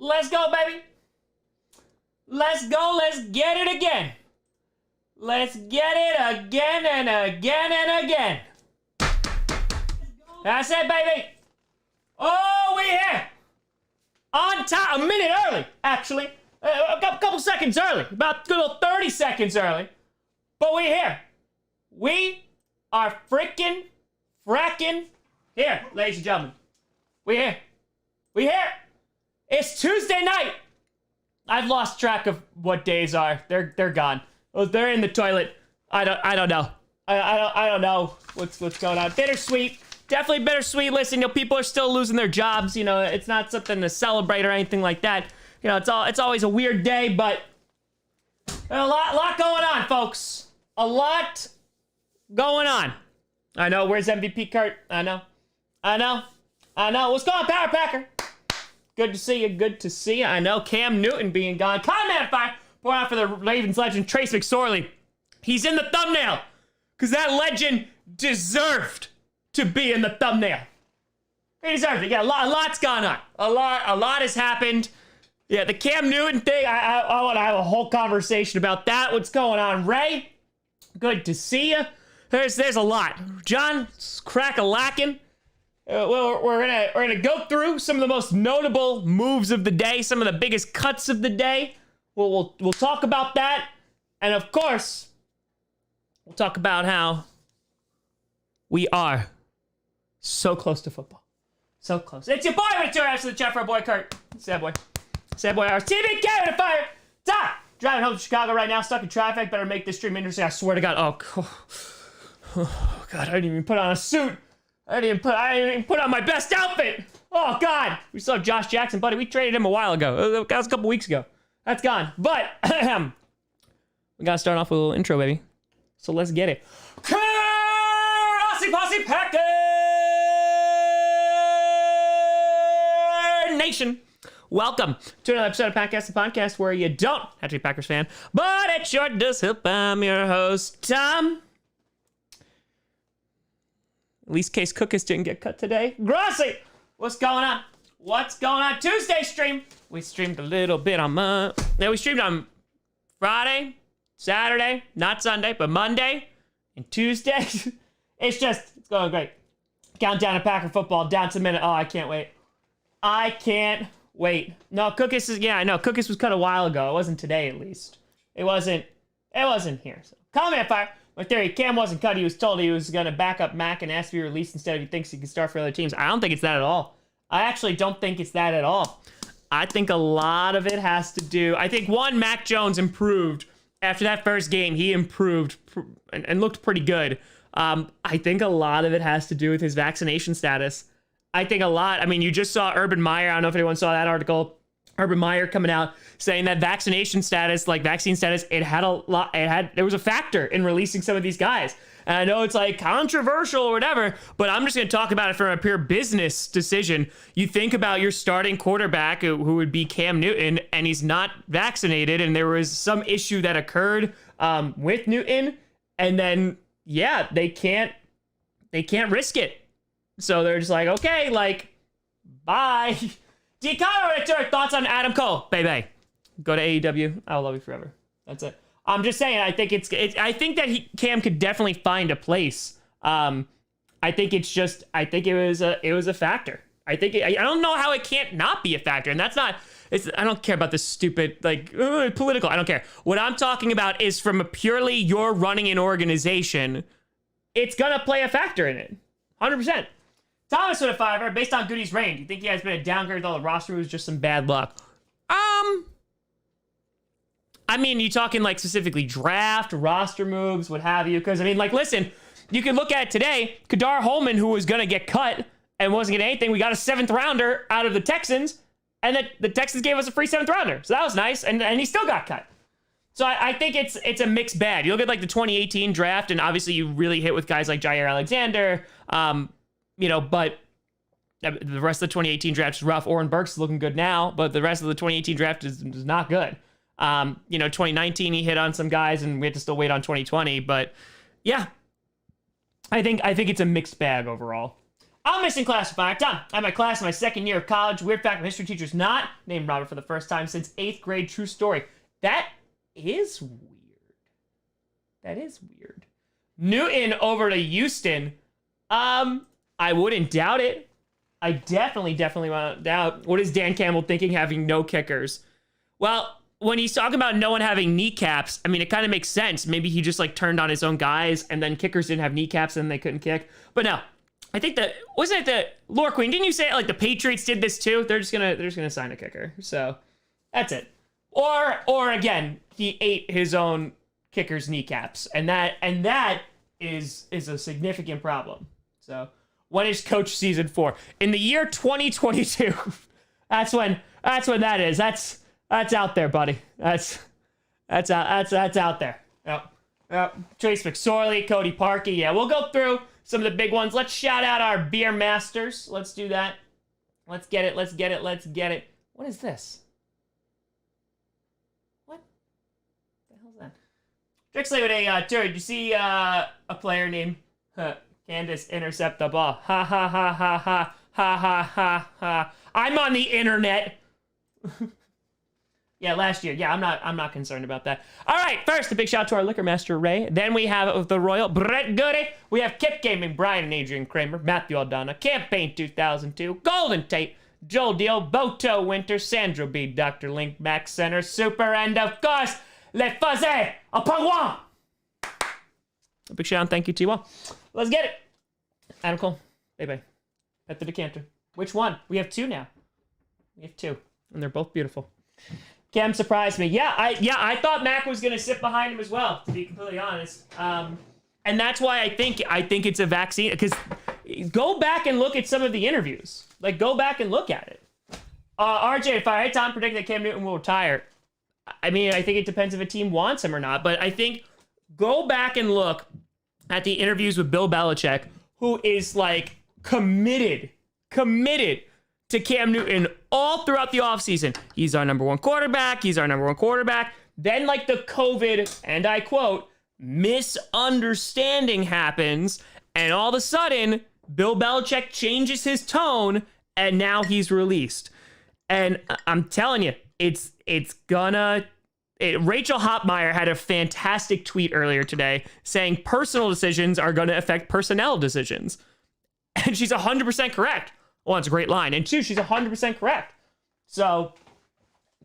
Let's go, baby. Let's go. Let's get it again. Let's get it again and again and again. That's it, baby. Oh, we here. On time, a minute early, actually. A couple seconds early. About good old 30 seconds early. But we here. We are fracking here, ladies and gentlemen. We here. We here. It's Tuesday night. I've lost track of what days are. They're gone. Oh, they're in the toilet. I don't know. I don't know what's going on. Bittersweet. Definitely bittersweet. Listen, people are still losing their jobs. It's not something to celebrate or anything like that. It's always a weird day, but a lot going on, folks. A lot going on. I know. Where's MVP Kurt? I know. What's going on, Power Packer? Good to see you. Good to see you. I know. Cam Newton being gone. Comment fire. Pour out for the Ravens legend, Tracy Mcsorley. He's in the thumbnail because that legend deserved to be in the thumbnail. He deserved it. Yeah, a lot's gone on. A lot has happened. Yeah, the Cam Newton thing. I want to have a whole conversation about that. What's going on, Ray? Good to see you. There's a lot. John, crack-a-lackin'. We're gonna go through some of the most notable moves of the day, some of the biggest cuts of the day. We'll talk about that, and of course, we'll talk about how we are so close to football, so close. It's your boy with two F's in the chat for our boy Kurt. Sad boy ours. TBK with a fire. Top driving home to Chicago right now, stuck in traffic. Better make this stream interesting. I swear to God. Oh God, I didn't even put on a suit. I didn't even put on my best outfit. Oh God, we still have Josh Jackson, buddy. We traded him a while ago. That was a couple weeks ago. That's gone. But we gotta start off with a little intro, baby. So let's get it. Grossi Posse Packer Nation. Welcome to another episode of Podcast the Podcast, where you don't have to be a Packers fan, but it sure does help. I'm your host, Tom. At least Case Cookus didn't get cut today. Grossi, what's going on? What's going on? Tuesday stream. We streamed a little bit on we streamed on Friday, Saturday, not Sunday, but Monday and Tuesday. It's going great. Countdown to Packer football, down to a minute. Oh, I can't wait. No, Cookus is, I know. Cookus was cut a while ago. It wasn't today, at least. It wasn't here. So, comment fire. My theory, Cam wasn't cut. He was told he was going to back up Mac and ask to be released instead if he thinks he can start for other teams. I don't think it's that at all. I actually don't think it's that at all. I think a lot of it has to do... I think, one, Mac Jones improved. After that first game, he improved and looked pretty good. I think a lot of it has to do with his vaccination status. I think a lot... you just saw Urban Meyer. I don't know if anyone saw that article. Urban Meyer coming out saying that vaccination status, like vaccine status, there was a factor in releasing some of these guys. And I know it's controversial or whatever, but I'm just going to talk about it from a pure business decision. You think about your starting quarterback, who would be Cam Newton, and he's not vaccinated, and there was some issue that occurred with Newton, and then they can't risk it. So they're just okay, bye. Decano, thoughts on Adam Cole, baby? Go to AEW. I'll love you forever. That's it. I'm just saying. I think I think that Cam could definitely find a place. I think it was a factor. I don't know how it can't not be a factor, and that's not. I don't care about this stupid political. I don't care. What I'm talking about is from a purely you're running an organization. It's gonna play a factor in it, 100%. Thomas with a fiver, based on Goody's reign, do you think he has been a downgrade with all the roster moves, just some bad luck? You talking specifically draft, roster moves, what have you? Because listen, you can look at it today. Kadar Holman, who was gonna get cut and wasn't getting anything, we got a 7th rounder out of the Texans, and the Texans gave us a free 7th rounder, so that was nice, and he still got cut. So I think it's a mixed bag. You look at the 2018 draft, and obviously you really hit with guys like Jair Alexander. But the rest of the 2018 draft is rough. Oren Burks is looking good now, but the rest of the 2018 draft is not good. 2019 he hit on some guys, and we had to still wait on 2020. But yeah, I think it's a mixed bag overall. I'm missing classifier. Done. I had my class in my second year of college. Weird fact, my history teacher's not named Robert for the first time since 8th grade. True story. That is weird. That is weird. Newton over to Houston. I wouldn't doubt it. I definitely won't doubt. What is Dan Campbell thinking having no kickers? Well, when he's talking about no one having kneecaps, I mean, it kind of makes sense. Maybe he just like turned on his own guys and then kickers didn't have kneecaps and they couldn't kick. But no, I think that, wasn't it the, Laura Queen, didn't you say like the Patriots did this too? They're just gonna sign a kicker. So that's it. Or again, he ate his own kicker's kneecaps. And that is a significant problem. So when is coach season 4? In the year 2022. That's when that is. That's out there, buddy. That's out there. Yep. Trace Mcsorley, Cody Parkey. Yeah, we'll go through some of the big ones. Let's shout out our beer masters. Let's do that. Let's get it. What is this? What the hell's that? Drixley with a tour. Did you see a player named Candace intercept the ball? Ha ha ha ha ha ha ha ha ha. I'm on the internet. Yeah, last year. Yeah, I'm not concerned about that. All right, first, a big shout out to our liquor master, Ray. Then we have the Royal, Brett Goody. We have Kip Gaming, Brian and Adrian Kramer, Matthew Aldana, Campaign 2002, Golden Tate, Joel Deal, Boto Winter, Sandra B, Dr. Link, Max Center, Super, and of course, Le Fuzzy, a Pangwa. A big shout out, thank you to you all. Let's get it. Adam Cole, bye-bye. At the decanter. Which one? We have 2 now. We have 2, and they're both beautiful. Cam surprised me. Yeah, I thought Mac was gonna sit behind him as well, to be completely honest. And that's why I think it's a vaccine. Because go back and look at some of the interviews. Like, go back and look at it. RJ, if I had Tom predict that Cam Newton will retire, I mean, I think it depends if a team wants him or not. But I think go back and look at the interviews with Bill Belichick, who is like committed to Cam Newton all throughout the offseason. He's our number one quarterback. Then like the COVID, and I quote, misunderstanding happens. And all of a sudden, Bill Belichick changes his tone and now he's released. And I'm telling you, Rachel Hotmeyer had a fantastic tweet earlier today saying personal decisions are going to affect personnel decisions. And she's 100% correct. One, it's a great line. And 2, she's 100% correct. So,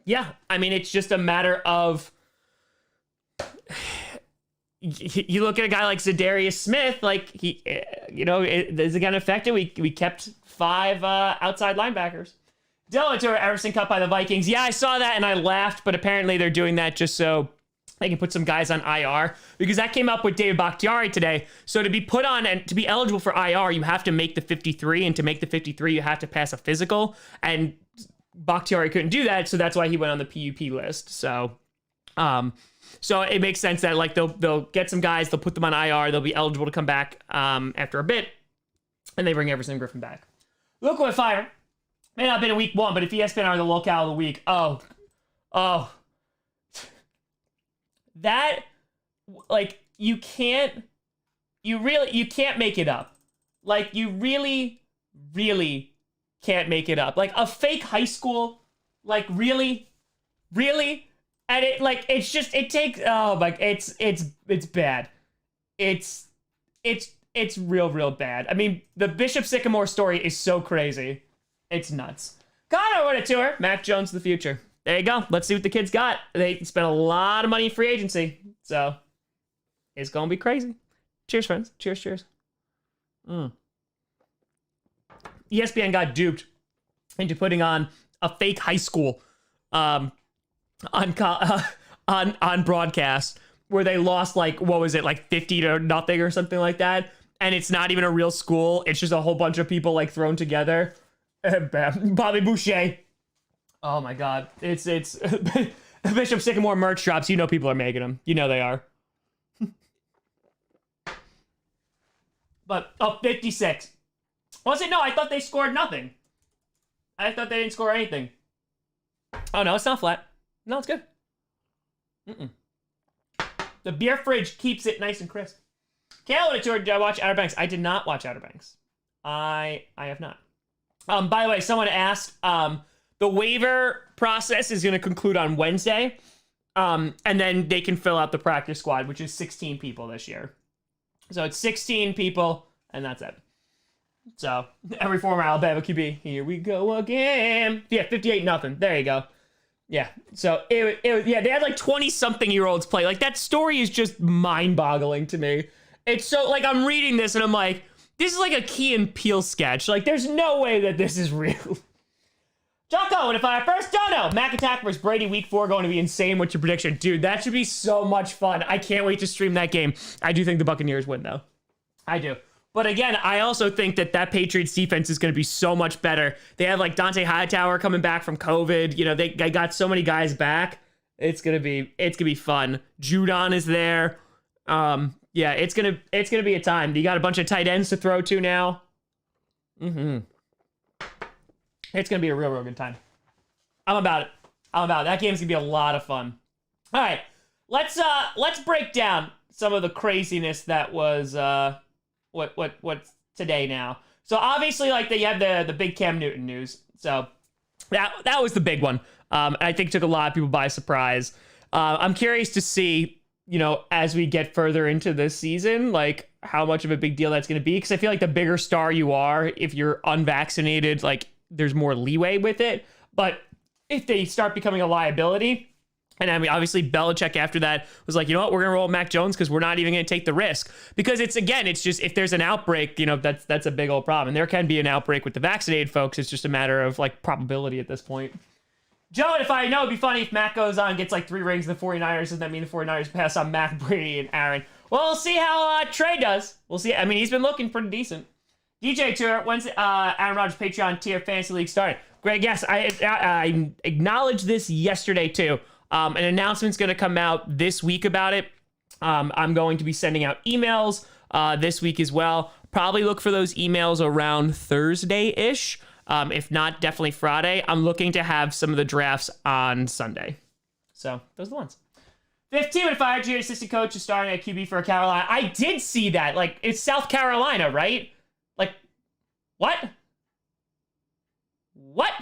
yeah, I mean, it's just a matter of, you look at a guy like Zadarius Smith, like, he, is it going to affect it? We kept 5 outside linebackers. Dylan to Everson cut by the Vikings. Yeah, I saw that and I laughed, but apparently they're doing that just so they can put some guys on IR, because that came up with David Bakhtiari today. So to be put on and to be eligible for IR, you have to make the 53, and to make the 53, you have to pass a physical, and Bakhtiari couldn't do that, so that's why he went on the PUP list. So it makes sense that like they'll get some guys, they'll put them on IR, they'll be eligible to come back after a bit, and they bring Everson Griffin back. Local Fire may not have been a week 1, but if ESPN are the locale of the week, that, like, you can't make it up. Like, you really can't make it up. Like, a fake high school, like, really? And it, like, it's just, it takes, oh my, it's bad. It's real bad. I mean, the Bishop Sycamore story is so crazy. It's nuts. Connor won a tour. Mac Jones the future. There you go. Let's see what the kids got. They spent a lot of money in free agency. So, it's going to be crazy. Cheers, friends. Cheers. ESPN got duped into putting on a fake high school on broadcast where they lost, like, what was it, like 50-0 or something like that. And it's not even a real school. It's just a whole bunch of people, like, thrown together. Bobby Boucher. Oh my God. It's Bishop Sycamore merch drops. You know people are making them. You know they are. But, 56. Was it? No, I thought they scored nothing. I thought they didn't score anything. Oh no, it's not flat. No, it's good. The beer fridge keeps it nice and crisp. Caleb, did I watch Outer Banks? I did not watch Outer Banks. I have not. By the way, someone asked, the waiver process is going to conclude on Wednesday. And then they can fill out the practice squad, which is 16 people this year. So it's 16 people, and that's it. So every former Alabama QB, here we go again. Yeah, 58-0. There you go. Yeah. So they had like 20-something-year-olds play. Like, that story is just mind-boggling to me. It's so, like, I'm reading this and I'm like, this is like a Key and Peele sketch. Like, there's no way that this is real. Jocko, and if I first don't know, Mac Attack versus Brady week 4 going to be insane. What's your prediction? Dude, that should be so much fun. I can't wait to stream that game. I do think the Buccaneers win, though. I do. But again, I also think that Patriots defense is going to be so much better. They have like Dante Hightower coming back from COVID. You know, they got so many guys back. It's gonna be fun. Judon is there. Yeah, it's gonna be a time. You got a bunch of tight ends to throw to now. It's gonna be a real good time. I'm about it. That game's gonna be a lot of fun. All right, let's break down some of the craziness that was what's today now. So obviously, like, you have the big Cam Newton news. So that was the big one. I think took a lot of people by surprise. I'm curious to see, you know, as we get further into this season, like, how much of a big deal that's going to be. Because I feel like the bigger star you are, if you're unvaccinated, like, there's more leeway with it. But if they start becoming a liability, and I mean, obviously Belichick after that was like, you know what, we're going to roll Mac Jones because we're not even going to take the risk. Because it's just, if there's an outbreak, you know, that's a big old problem. And there can be an outbreak with the vaccinated folks. It's just a matter of, like, probability at this point. Joe, if I know, it'd be funny if Mac goes on and gets like 3 rings in the 49ers. Doesn't that mean the 49ers pass on Mac, Brady, and Aaron? Well, we'll see how Trey does. We'll see. I mean, he's been looking pretty decent. DJ Tour, when's Aaron Rodgers Patreon tier fantasy league started? Greg, yes, I acknowledged this yesterday too. An announcement's going to come out this week about it. I'm going to be sending out emails this week as well. Probably look for those emails around Thursday-ish. If not, definitely Friday. I'm looking to have some of the drafts on Sunday. So those are the ones. 15 with 5 GA assistant coach is starting at QB for Carolina. I did see that. Like, it's South Carolina, right? Like, what? What?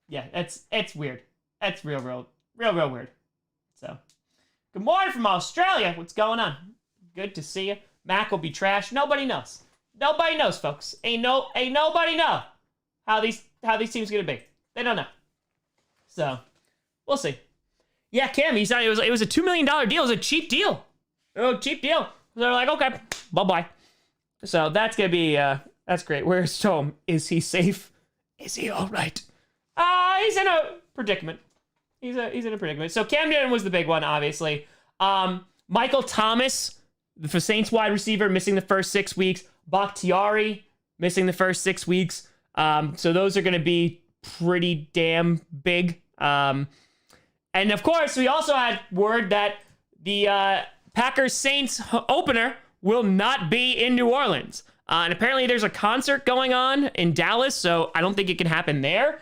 Yeah, it's weird. That's real weird. So, good morning from Australia. What's going on? Good to see you. Mac will be trash. Nobody knows. Nobody knows, folks. Ain't nobody know how these teams gonna be. They don't know. So, we'll see. Yeah, Cam, he's not. It was a $2 million deal. It was a cheap deal. Cheap deal. They're like, okay, bye. So that's gonna be that's great. Where's Tom? Is he safe? Is he all right? He's in a predicament. He's in a predicament. So Cam Newton was the big one, obviously. Michael Thomas, the Saints wide receiver, missing the first 6 weeks. Bakhtiari missing the first 6 weeks. So those are going to be pretty damn big. And of course, we also had word that the Packers-Saints opener will not be in New Orleans. And apparently there's a concert going on in Dallas, so I don't think it can happen there.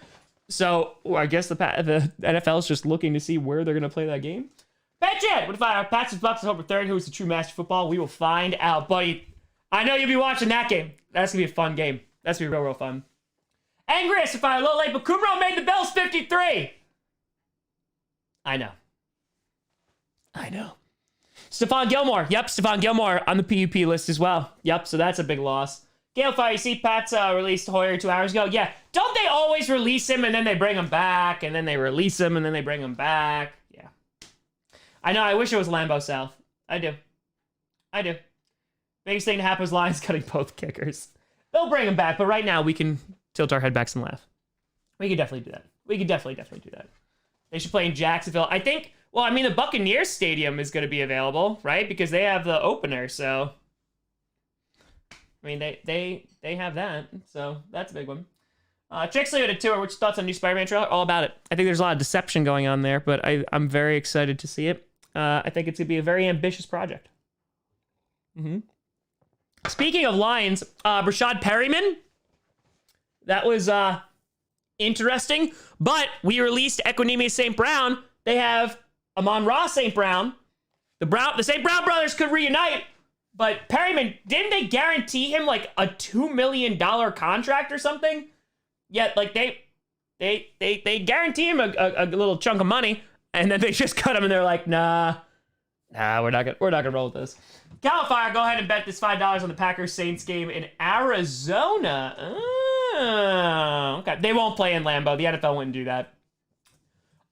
So I guess the NFL is just looking to see where they're going to play that game. Betcha! What if our Pats Bucks October 3rd? Who is the true master of football? We will find out, buddy. I know you'll be watching that game. That's going to be a fun game. That's going to be real fun. Angriest, if I'm a little late, but Kumro made the Bills 53. I know. Stephon Gilmore. Yep, Stephon Gilmore on the PUP list as well. Yep, so that's a big loss. Galefire, you see Pats released Hoyer 2 hours ago? Yeah. Don't they always release him and then they bring him back and then they release him and then they bring him back? Yeah. I know, I wish it was Lambeau South. I do. Biggest thing to happen is Lions cutting both kickers. They'll bring him back, but right now we can tilt our head backs and laugh. We can definitely do that. We can definitely do that. They should play in Jacksonville. I think, well, I mean, the Buccaneers Stadium is going to be available, right? Because they have the opener, so... I mean, they have that, so that's a big one. Trixley with a tour. What's your thoughts on new Spider-Man trailer? All about it. I think there's a lot of deception going on there, but I'm very excited to see it. I think it's going to be a very ambitious project. Speaking of Lions, Rashad Perryman. That was interesting, but we released Equanimous St. Brown. They have Amon-Ra St. Brown. The St. Brown brothers could reunite. But Perryman, didn't they guarantee him like a $2 million contract or something? Yet, like they guarantee him a little chunk of money, and then they just cut him, and they're like, nah, we're not gonna roll with this. Califire, go ahead and bet this $5 on the Packers Saints game in Arizona. Oh, okay, they won't play in Lambeau. The NFL wouldn't do that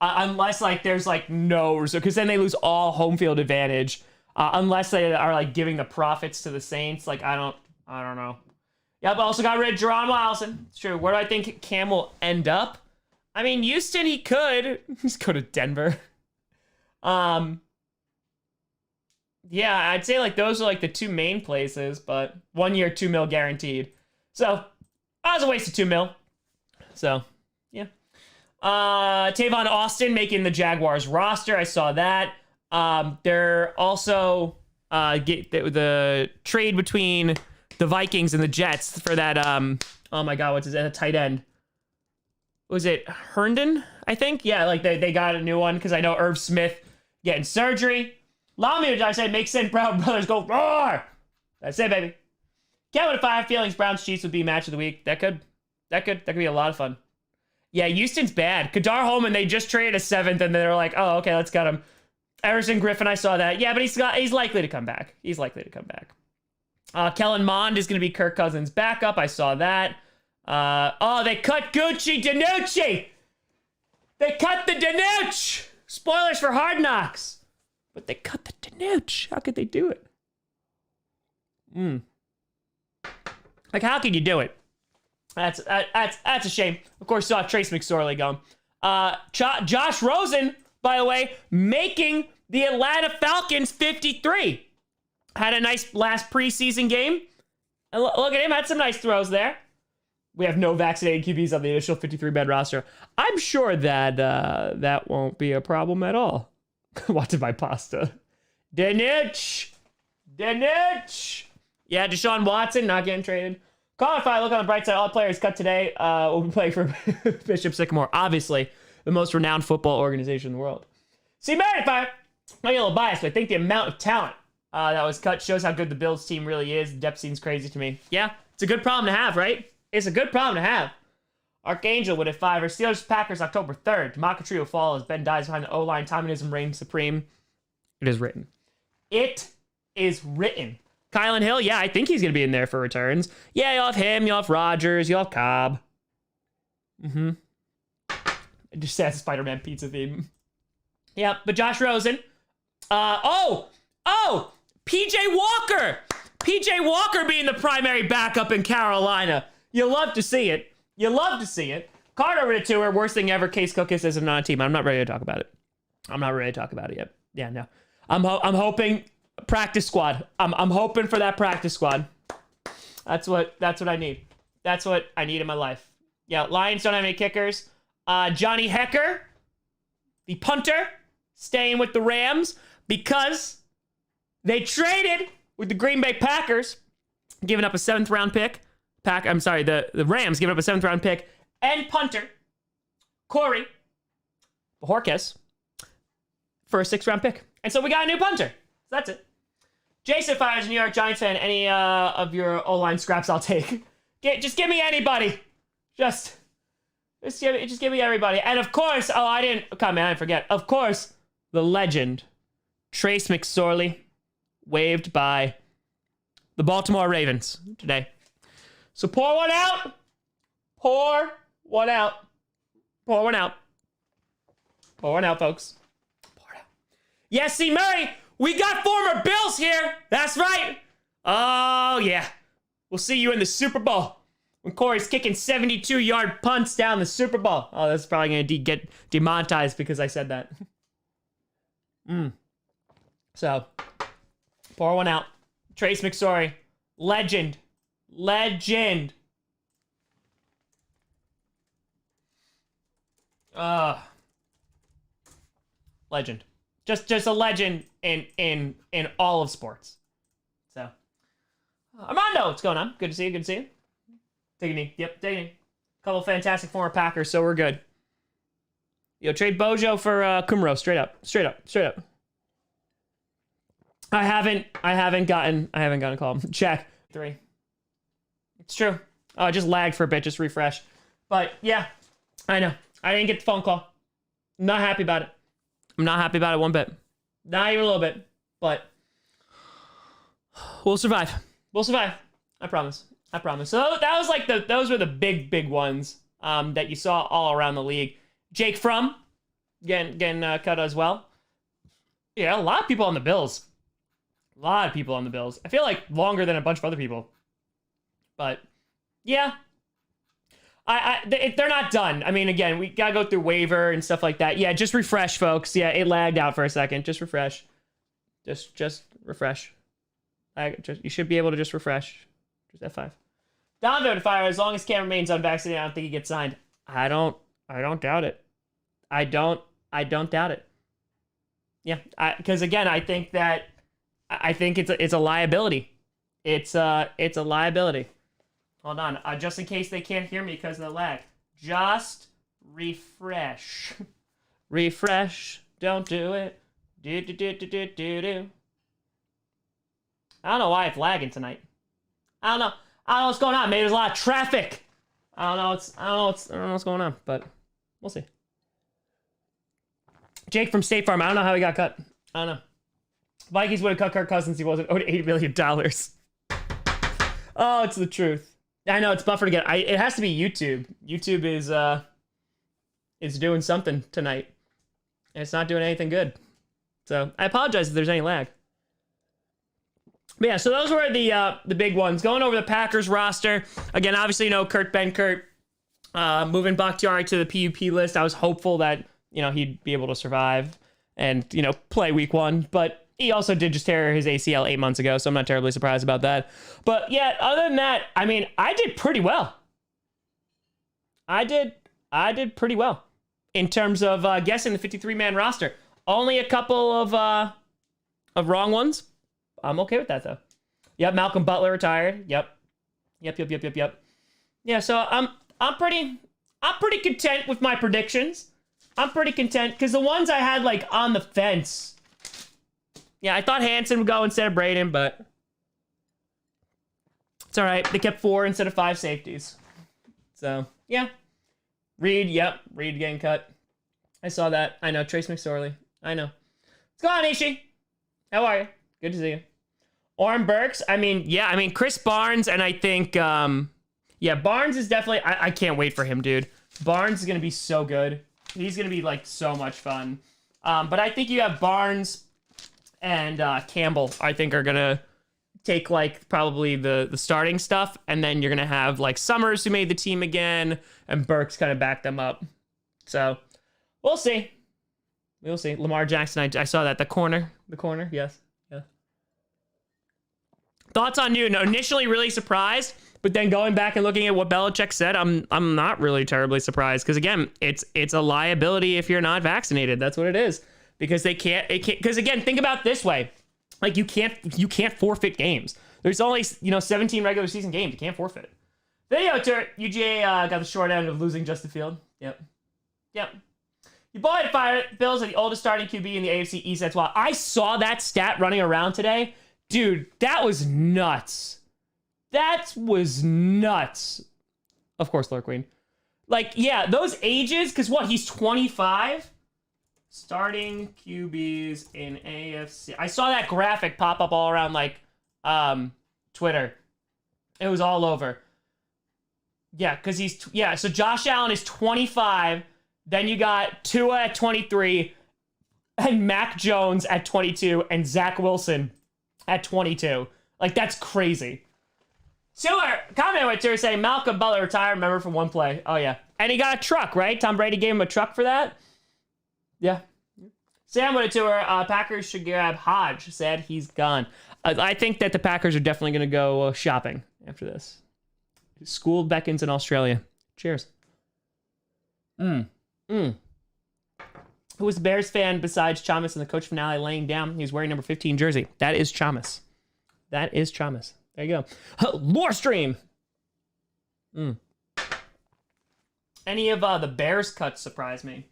unless like there's like no, because then they lose all home field advantage. Unless they are like giving the profits to the Saints. Like I don't know. Yep, also got rid of Jerron Wilson. It's true. Where do I think Cam will end up? I mean, Houston, he could. Just go to Denver. Yeah, I'd say like those are like the two main places, but 1 year, $2 million guaranteed. So that was a waste of $2 million. So yeah. Tavon Austin making the Jaguars roster. I saw that. They're also get the trade between the Vikings and the Jets for that. Oh my God, what's his tight end? Was it Herndon? I think. Yeah, like they got a new one because I know Irv Smith getting surgery. Lamier, I said, make sense. Brown brothers go roar. That's it, baby. Kevin, if I have feelings, Browns Chiefs would be match of the week. That could be a lot of fun. Yeah, Houston's bad. Kadar Holman, they just traded a 7th, and they're like, oh, okay, let's cut him. Everson Griffin, I saw that. Yeah, but he's likely to come back. He's likely to come back. Kellen Mond is going to be Kirk Cousins' backup. I saw that. Oh, they cut Gucci Danucci. They cut the Danucci. Spoilers for Hard Knocks. But they cut the Danucci. How could they do it? Like, how could you do it? That's a shame. Of course, saw Tracy Mcsorley go. Josh Rosen, by the way, making the Atlanta Falcons 53. Had a nice last preseason game. And look at him, had some nice throws there. We have no vaccinated QBs on the initial 53-man roster. I'm sure that that won't be a problem at all. Watching my pasta. Danucci. Yeah, Deshaun Watson not getting traded. Colin, if I look on the bright side, all players cut today will be playing for Bishop Sycamore. Obviously, the most renowned football organization in the world. See, man, if I might be a little biased, but I think the amount of talent that was cut shows how good the Bills team really is. The depth seems crazy to me. Yeah, it's a good problem to have, right? It's a good problem to have. Archangel with a 5. Steelers Packers October 3rd. Democracy will fall as Ben dies behind the O-line. Communism reigns supreme. It is written. It is written. Kylan Hill, yeah, I think he's going to be in there for returns. Yeah, you'll have him, you'll have Rodgers, you'll have Cobb. It just says Spider-Man pizza theme. Yeah, but Josh Rosen. PJ Walker. PJ Walker being the primary backup in Carolina. You love to see it. Carter over to tour. Worst thing ever. Case Cookis is not a team. I'm not ready to talk about it. Yet. Yeah, no. I'm hoping practice squad. I'm hoping for that practice squad. That's what I need. That's what I need in my life. Yeah, Lions don't have any kickers. Johnny Hecker, the punter, staying with the Rams because they traded with the Green Bay Packers, giving up a 7th round pick. The Rams giving up a 7th round pick and punter Corey Bojorquez for a 6th round pick. And so we got a new punter. So that's it. Jason Fires, New York Giants fan. Any of your O-line scraps I'll take. Just give me anybody. Just give me everybody. And of course, I didn't forget. Of course, the legend, Trace McSorley, waived by the Baltimore Ravens today. So pour one out. Pour one out, folks. Pour it out. Yes, C. Murray, we got former Bills here. That's right. Oh, yeah. We'll see you in the Super Bowl when Corey's kicking 72-yard punts down the Super Bowl. Oh, that's probably going to get demonetized because I said that. So, pour one out. Trace McSorley, legend. Legend. Just a legend in all of sports. So, Armando, what's going on? Good to see you. Take a knee. Yep, take a knee. Couple fantastic former Packers, so we're good. Yo, trade Bojo for Kumro, straight up. I haven't gotten a call. Check. 3. It's true. Oh, it just lagged for a bit, just refresh. But yeah, I know. I didn't get the phone call. I'm not happy about it. I'm not happy about it one bit. Not even a little bit. But we'll survive. We'll survive. I promise. I promise. So that was like those were the big ones that you saw all around the league. Jake Fromm getting cut as well. Yeah, a lot of people on the Bills. A lot of people on the Bills. I feel like longer than a bunch of other people. But yeah, they're not done. I mean, again, we gotta go through waiver and stuff like that. Yeah, just refresh, folks. Yeah, it lagged out for a second. Just refresh. Just refresh. You should be able to just refresh. Just F5. Donovan fire. As long as Cam remains unvaccinated, I don't think he gets signed. I don't doubt it. I don't doubt it. Yeah, because again, I think it's a liability. It's a liability. Hold on, just in case they can't hear me because of the lag. Just refresh. Refresh. Don't do it. Do. I don't know why it's lagging tonight. I don't know what's going on. Maybe there's a lot of traffic. I don't know what's going on, but we'll see. Jake from State Farm. I don't know how he got cut. I don't know. Vikings would have cut Kirk Cousins. He wasn't owed $8 million. Oh, it's the truth. I know it's buffered again. It has to be YouTube. YouTube is doing something tonight. And it's not doing anything good. So I apologize if there's any lag. But yeah, so those were the big ones. Going over the Packers roster. Again, obviously, Kurt Benkert moving Bakhtiari to the PUP list. I was hopeful that, he'd be able to survive and, play week 1. But he also did just tear his ACL 8 months ago, so I'm not terribly surprised about that. But yeah, other than that, I mean, I did pretty well. I did pretty well in terms of guessing the 53-man roster. Only a couple of wrong ones. I'm okay with that though. Yep, Malcolm Butler retired. Yep. Yeah, so I'm pretty content with my predictions. I'm pretty content because the ones I had like on the fence. Yeah, I thought Hansen would go instead of Braden, but it's all right. They kept 4 instead of 5 safeties. So yeah, Reed getting cut. I saw that. I know, Trace McSorley. I know. What's going on, Ishi? How are you? Good to see you. Oren Burks. Chris Barnes, and I think, Barnes is definitely, I can't wait for him, dude. Barnes is going to be so good. He's going to be, like, so much fun. But I think you have Barnes and Campbell, I think, are going to take, like, probably the starting stuff, and then you're going to have, like, Summers, who made the team again, and Burks kind of back them up. So, we'll see. We'll see. Lamar Jackson, I saw that. The corner, yes. Yeah. Thoughts on you? No, initially really surprised, but then going back and looking at what Belichick said, I'm not really terribly surprised because again, it's a liability if you're not vaccinated. That's what it is. Because it can't because again, think about it this way. Like you can't forfeit games. There's only 17 regular season games. You can't forfeit. Video turret, UGA got the short end of losing Justin Field. Yep. Your boy fired Bills are the oldest starting QB in the AFC East. That's why I saw that stat running around today. Dude, that was nuts. That was nuts. Of course, Lord Queen. Like, yeah, those ages, because what, he's 25? Starting QBs in AFC. I saw that graphic pop up all around, like, Twitter. It was all over. Yeah, because so Josh Allen is 25. Then you got Tua at 23, and Mac Jones at 22, and Zach Wilson at 22. Like, that's crazy. Sewer, comment with Terry saying Malcolm Butler retired, remember, from one play. Oh, yeah. And he got a truck, right? Tom Brady gave him a truck for that? Yeah. Sam with a tour. Packers should grab Hodge. Said he's gone. I think that the Packers are definitely going to go shopping after this. School beckons in Australia. Cheers. Who was the Bears fan besides Chamas in the coach finale laying down? He's wearing number 15 jersey. That is Chamas. That is Chamas. There you go. Lore stream. Any of the Bears cuts surprise me.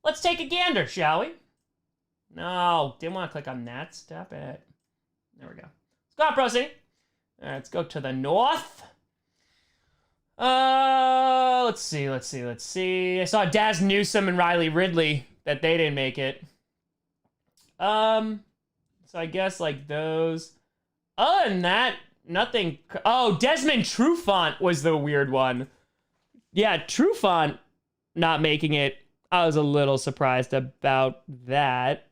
Let's take a gander, shall we? No, didn't want to click on that. Stop it. There we go. Let's go on, Procy. All right, let's go to the north. Let's see. I saw Daz Newsome and Riley Ridley that they didn't make it. So I guess like those. Other than that, nothing. Oh, Desmond Trufant was the weird one. Yeah, Trufant not making it. I was a little surprised about that.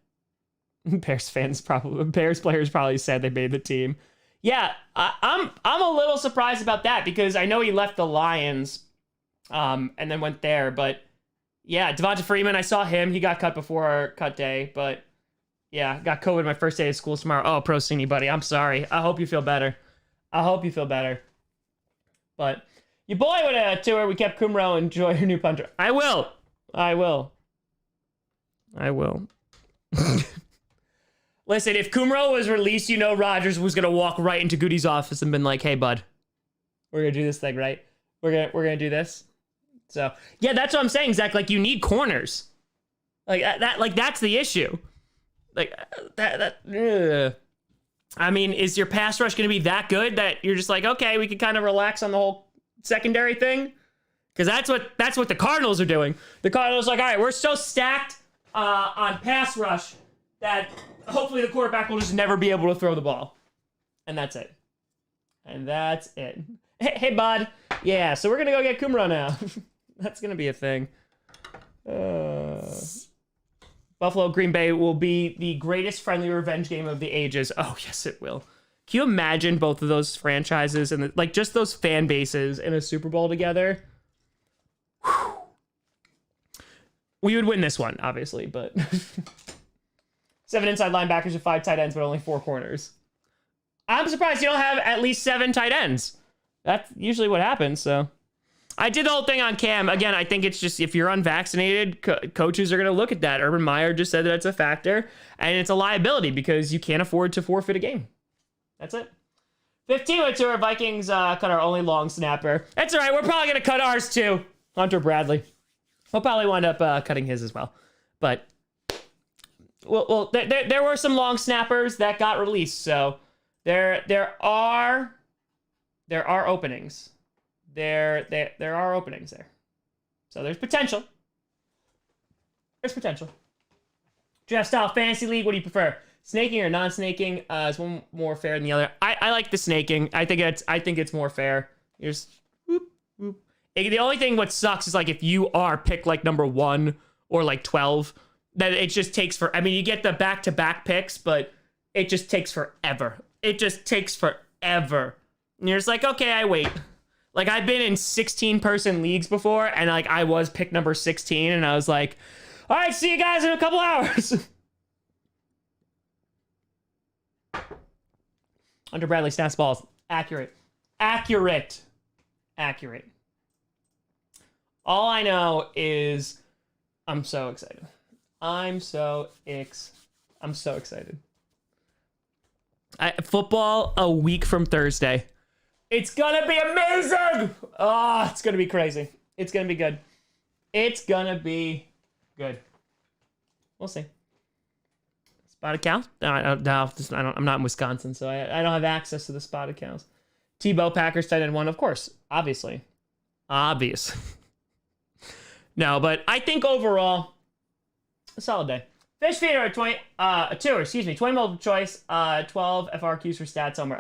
Bears players probably said they made the team. Yeah, I'm a little surprised about that because I know he left the Lions, and then went there. But yeah, Devonta Freeman, I saw him. He got cut before our cut day, but yeah, got COVID my first day of school tomorrow. Oh, pro senior buddy, I'm sorry. I hope you feel better. But your boy went a tour. We kept Kumro. Enjoy your new punter. I will. Listen, if Kumro was released, you know Rodgers was gonna walk right into Goody's office and been like, "Hey, bud, we're gonna do this thing, right? We're gonna do this." So yeah, that's what I'm saying, Zach. Like, you need corners, like that. Like, that's the issue. Like that. I mean, is your pass rush gonna be that good that you're just like, okay, we can kind of relax on the whole secondary thing? Because that's what the Cardinals are doing. The Cardinals are like, all right, we're so stacked on pass rush that hopefully the quarterback will just never be able to throw the ball. And that's it. Hey, bud. Yeah, so we're going to go get Kumro now. That's going to be a thing. Buffalo Green Bay will be the greatest friendly revenge game of the ages. Oh, yes, it will. Can you imagine both of those franchises and like just those fan bases in a Super Bowl together? Whew. We would win this one, obviously, but 7 inside linebackers and 5 tight ends, but only 4 corners. I'm surprised you don't have at least 7 tight ends. That's usually what happens, so. I did the whole thing on Cam. Again, I think it's just if you're unvaccinated, coaches are going to look at that. Urban Meyer just said that it's a factor, and it's a liability because you can't afford to forfeit a game. That's it. 15 went to our Vikings, cut our only long snapper. That's all right. We're probably going to cut ours, too. Hunter Bradley. We'll probably wind up cutting his as well. But well, there were some long snappers that got released, so there are openings. There are openings there. So there's potential. Draft style fantasy league, what do you prefer? Snaking or non-snaking? Is one more fair than the other? I like the snaking. I think it's more fair. You're just whoop, whoop. The only thing what sucks is like if you are picked like number 1 or like 12, that it just takes I mean, you get the back-to-back picks, but it just takes forever. And you're just like, okay, I wait. Like, I've been in 16-person leagues before, and like I was picked number 16, and I was like, all right, see you guys in a couple hours. Hunter Bradley snaps balls. Accurate. All I know is I'm so excited. Football a week from Thursday. It's gonna be amazing. Oh, it's gonna be crazy. It's gonna be good. We'll see. Spotted cows? No, I'm not in Wisconsin, so I don't have access to the spotted cows. Tebow, Packers, tight end 1, of course. Obvious. No, but I think overall, a solid day. Fish feeder at 20 multiple choice, 12 FRQs for stats homer.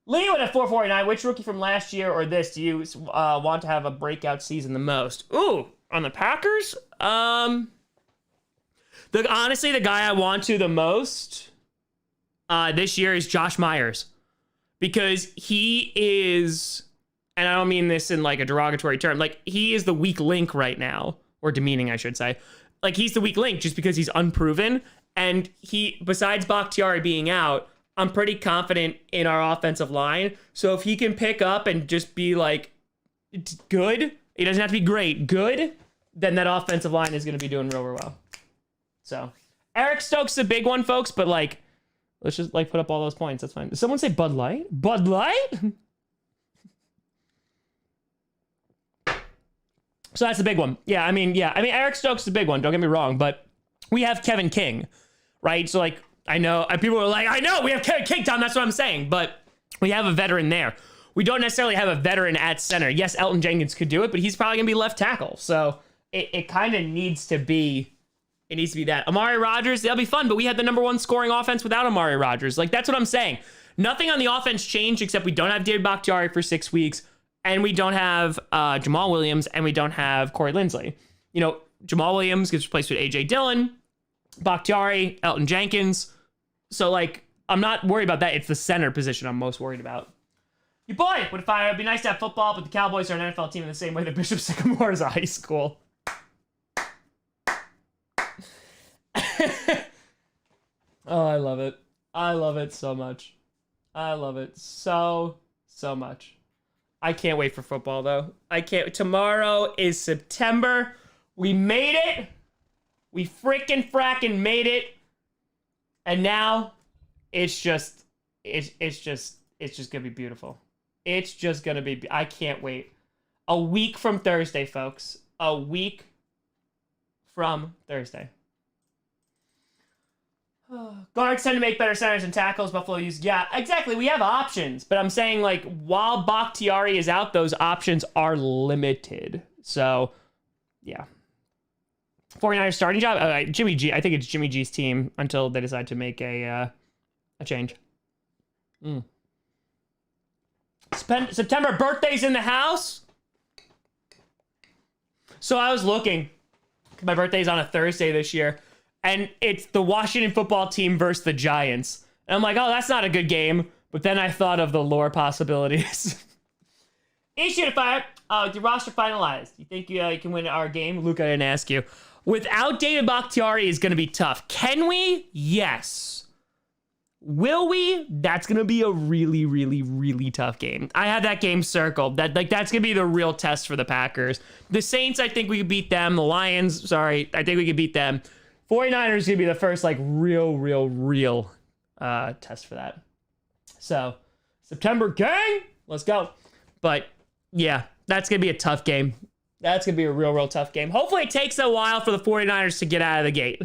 Lee at 449. Which rookie from last year or this do you want to have a breakout season the most? Ooh, on the Packers? Honestly, the guy I want to the most this year is Josh Myers. Because he is, and I don't mean this in like a derogatory term, like he is the weak link right now. Or demeaning, I should say. Like, he's the weak link just because he's unproven. And besides Bakhtiari being out, I'm pretty confident in our offensive line. So if he can pick up and just be, like, good, he doesn't have to be great, good, then that offensive line is going to be doing real well. So, Eric Stokes is a big one, folks, but, like, let's just, like, put up all those points. That's fine. Did someone say Bud Light? Bud Light? So that's the big one. Yeah, I mean, Eric Stokes is the big one. Don't get me wrong, but we have Kevin King, right? So like, I know people are like, I know we have Kevin King, Tom. That's what I'm saying, but we have a veteran there. We don't necessarily have a veteran at center. Yes, Elton Jenkins could do it, but he's probably gonna be left tackle. So it kind of needs to be. It needs to be that. Amari Rodgers, that'll be fun, but we had the #1 scoring offense without Amari Rodgers. Like, that's what I'm saying. Nothing on the offense changed except we don't have David Bakhtiari for 6 weeks, and we don't have Jamal Williams, and we don't have Corey Linsley. You know, Jamal Williams gets replaced with A.J. Dillon, Bakhtiari, Elton Jenkins. So, like, I'm not worried about that. It's the center position I'm most worried about. Your boy, would fire. It'd be nice to have football, but the Cowboys are an NFL team in the same way that Bishop Sycamore is a high school. Oh, I love it. I love it so much. I love it so much. I can't wait for football, though. I can't. Tomorrow is September. We made it. We fracking made it. And now it's just gonna be beautiful. It's just gonna be, I can't wait. A week from Thursday, folks. A week from Thursday. Guards tend to make better centers and tackles. Buffalo use, yeah, exactly. We have options, but I'm saying, like, while Bakhtiari is out, those options are limited. So, yeah. 49ers starting job. Jimmy G. I think it's Jimmy G's team until they decide to make a change. September birthdays in the house. So I was looking. My birthday's on a Thursday this year. And it's the Washington football team versus the Giants. And I'm like, oh, that's not a good game. But then I thought of the lore possibilities. Issue to fire. With your roster finalized, you think you can win our game? Luke, I didn't ask you. Without David Bakhtiari is going to be tough. Can we? Yes. Will we? That's going to be a really, really, really tough game. I have that game circled. That's going to be the real test for the Packers. The Saints, I think we could beat them. The Lions, sorry, I think we could beat them. 49ers is going to be the first, like, real test for that. So, September gang, let's go. But, yeah, that's going to be a tough game. That's going to be a real tough game. Hopefully it takes a while for the 49ers to get out of the gate.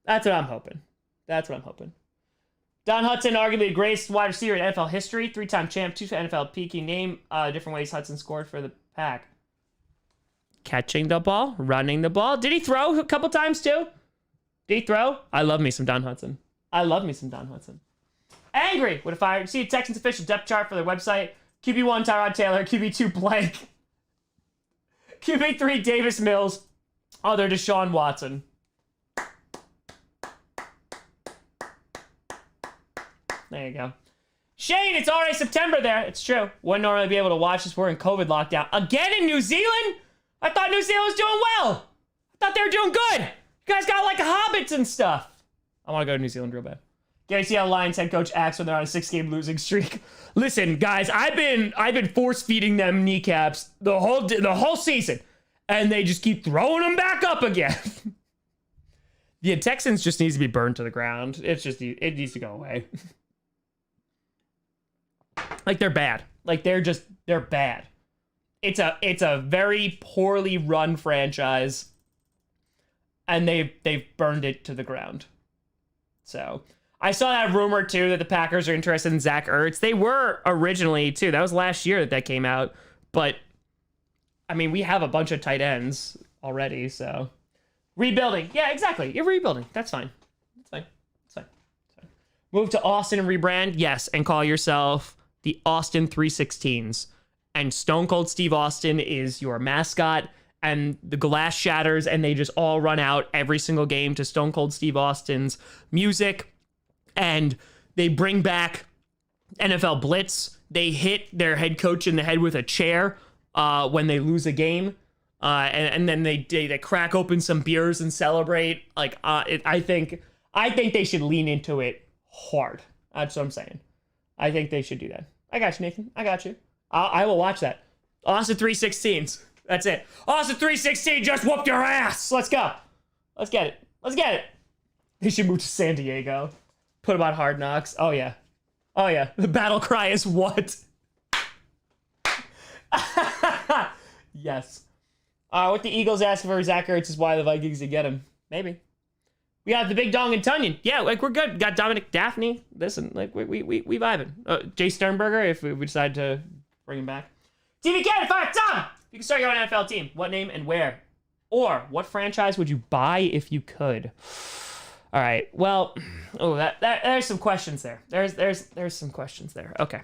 That's what I'm hoping. Don Hudson, arguably the greatest wide receiver in NFL history. 3-time champ, 2 NFL peaking. Name different ways Hudson scored for the Pack. Catching the ball, running the ball. Did he throw a couple times too? Did he throw? I love me some Don Hudson. Angry would have fired. See Texans official depth chart for their website. QB1 Tyrod Taylor, QB2 blank. QB3 Davis Mills. Other Deshaun Watson. There you go. Shane, it's already September there. It's true. Wouldn't normally be able to watch this. We're in COVID lockdown. Again in New Zealand? I thought New Zealand was doing well. I thought they were doing good. You guys got like hobbits and stuff. I want to go to New Zealand real bad. Gary, see how Lions head coach acts when they're on a 6-game losing streak. Listen, guys, I've been force feeding them kneecaps the whole season, and they just keep throwing them back up again. The Texans just needs to be burned to the ground. It needs to go away. Like, they're bad. Like, they're bad. It's a very poorly run franchise, and they've burned it to the ground. So I saw that rumor too that the Packers are interested in Zach Ertz. They were originally too. That was last year that came out. But I mean, we have a bunch of tight ends already. So rebuilding, yeah, exactly. You're rebuilding. That's fine. That's fine. Move to Austin and rebrand, yes, and call yourself the Austin 316s. And Stone Cold Steve Austin is your mascot. And the glass shatters, and they just all run out every single game to Stone Cold Steve Austin's music. And they bring back NFL Blitz. They hit their head coach in the head with a chair when they lose a game. And then they crack open some beers and celebrate. Like, I think they should lean into it hard. That's what I'm saying. I think they should do that. I got you, Nathan. I got you. I will watch that. Austin 316s. That's it. Austin 316 just whooped your ass. Let's go. Let's get it. They should move to San Diego. Put them on Hard Knocks. Oh, yeah. The battle cry is what? Yes. What the Eagles ask for Zach Ertz is why the Vikings did get him. Maybe. We got the Big Dong and Tunyon. Yeah, like, we're good. Got Dominic Daphne. Listen, like, we vibing. Jay Sternberger, if we decide to bring him back. TV Cat, fire, Tom! You can start your own NFL team. What name and where? Or, what franchise would you buy if you could? All right, well, there's some questions there. There's some questions there. Okay.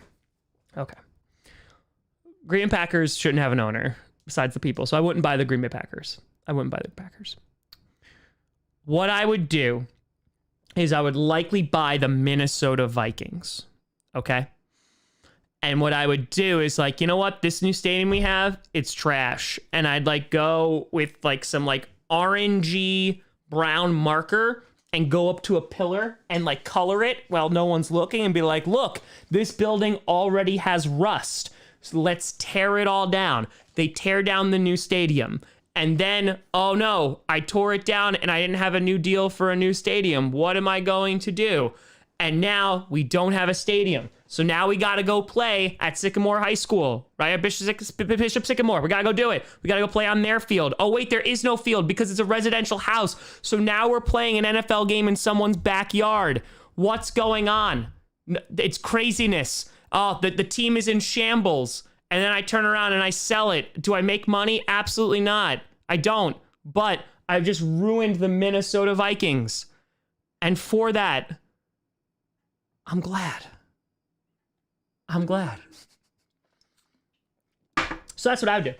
Green Bay Packers shouldn't have an owner besides the people, so I wouldn't buy the Green Bay Packers. What I would do is I would likely buy the Minnesota Vikings, okay? And what I would do is, like, you know what? This new stadium we have, it's trash. And I'd, like, go with, like, some, like, orangey brown marker and go up to a pillar and, like, color it while no one's looking and be like, look, this building already has rust. So let's tear it all down. They tear down the new stadium. And then, oh no, I tore it down and I didn't have a new deal for a new stadium. What am I going to do? And now we don't have a stadium. So now we got to go play at Sycamore High School, right? At Bishop Sycamore. We got to go do it. We got to go play on their field. Oh, wait, there is no field because it's a residential house. So now we're playing an NFL game in someone's backyard. What's going on? It's craziness. Oh, the team is in shambles. And then I turn around and I sell it. Do I make money? Absolutely not. I don't. But I've just ruined the Minnesota Vikings. And for that, I'm glad. So that's what I would do.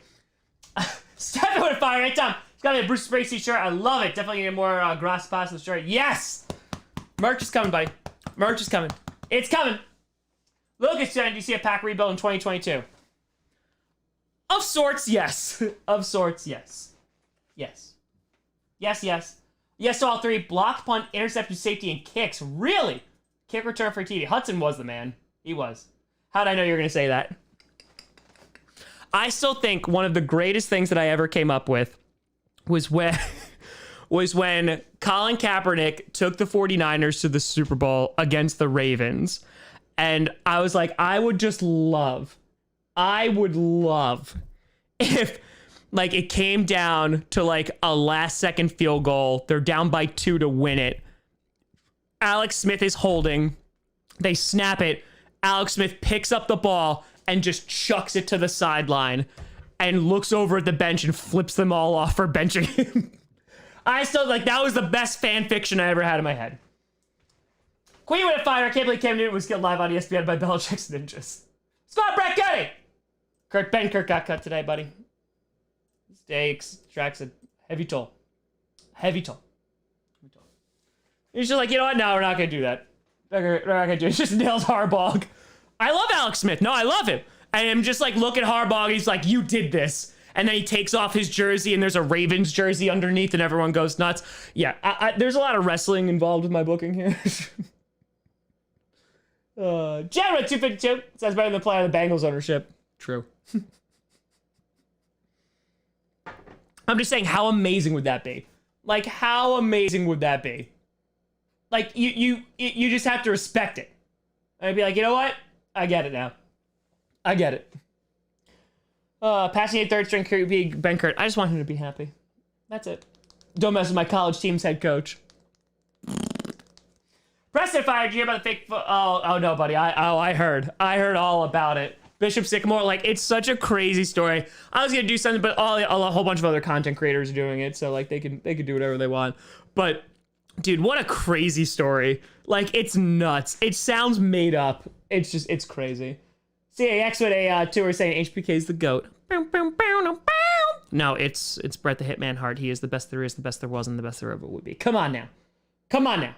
Stephen with fire right down. It's got a Bruce Springsteen shirt. I love it. Definitely get more Grossi pasta shirt. Yes! Merch is coming, buddy. Merch is coming. It's coming. Lucas, do you see a pack rebuild in 2022? Of sorts, yes. Of sorts, yes. Yes. Yes to all three. Block, punt, interception, safety, and kicks. Really? Kick return for TD. Hudson was the man. He was. How'd I know you were going to say that? I still think one of the greatest things that I ever came up with was when Colin Kaepernick took the 49ers to the Super Bowl against the Ravens. And I was like, I would love if, like, it came down to, like, a last second field goal. They're down by 2 to win it. Alex Smith is holding. They snap it. Alex Smith picks up the ball and just chucks it to the sideline and looks over at the bench and flips them all off for benching him. I still, like, that was the best fan fiction I ever had in my head. Queen with a fire. I can't believe Cam Newton was killed live on ESPN by Belichick's ninjas. Scott Brett Getty. Ben Kirk got cut today, buddy. Stakes tracks a heavy toll. He's just like, you know what? No, we're not going to do that. We're not going to do it. It's just nails Harbaugh. I love Alex Smith. No, I love him. And I'm just like, look at Harbaugh. He's like, you did this. And then he takes off his jersey and there's a Ravens jersey underneath and everyone goes nuts. Yeah, there's a lot of wrestling involved with my booking here. General 252 says better than play on the Bengals ownership. True. I'm just saying, how amazing would that be? Like, how amazing would that be? Like, you just have to respect it. I'd be like, you know what? I get it now. I get it. Passing a third string QB, Ben Kurt. I just want him to be happy. That's it. Don't mess with my college team's head coach. Preston fired. Did you hear about the fake? Oh no, buddy. I heard all about it. Bishop Sycamore, like, it's such a crazy story. I was gonna do something, but a whole bunch of other content creators are doing it, so like they can do whatever they want. But dude, what a crazy story! Like, it's nuts. It sounds made up. It's crazy. CAX with a tour saying HBK is the GOAT. No, it's Bret the Hitman Hart. He is the best there is, the best there was, and the best there ever would be. Come on now. I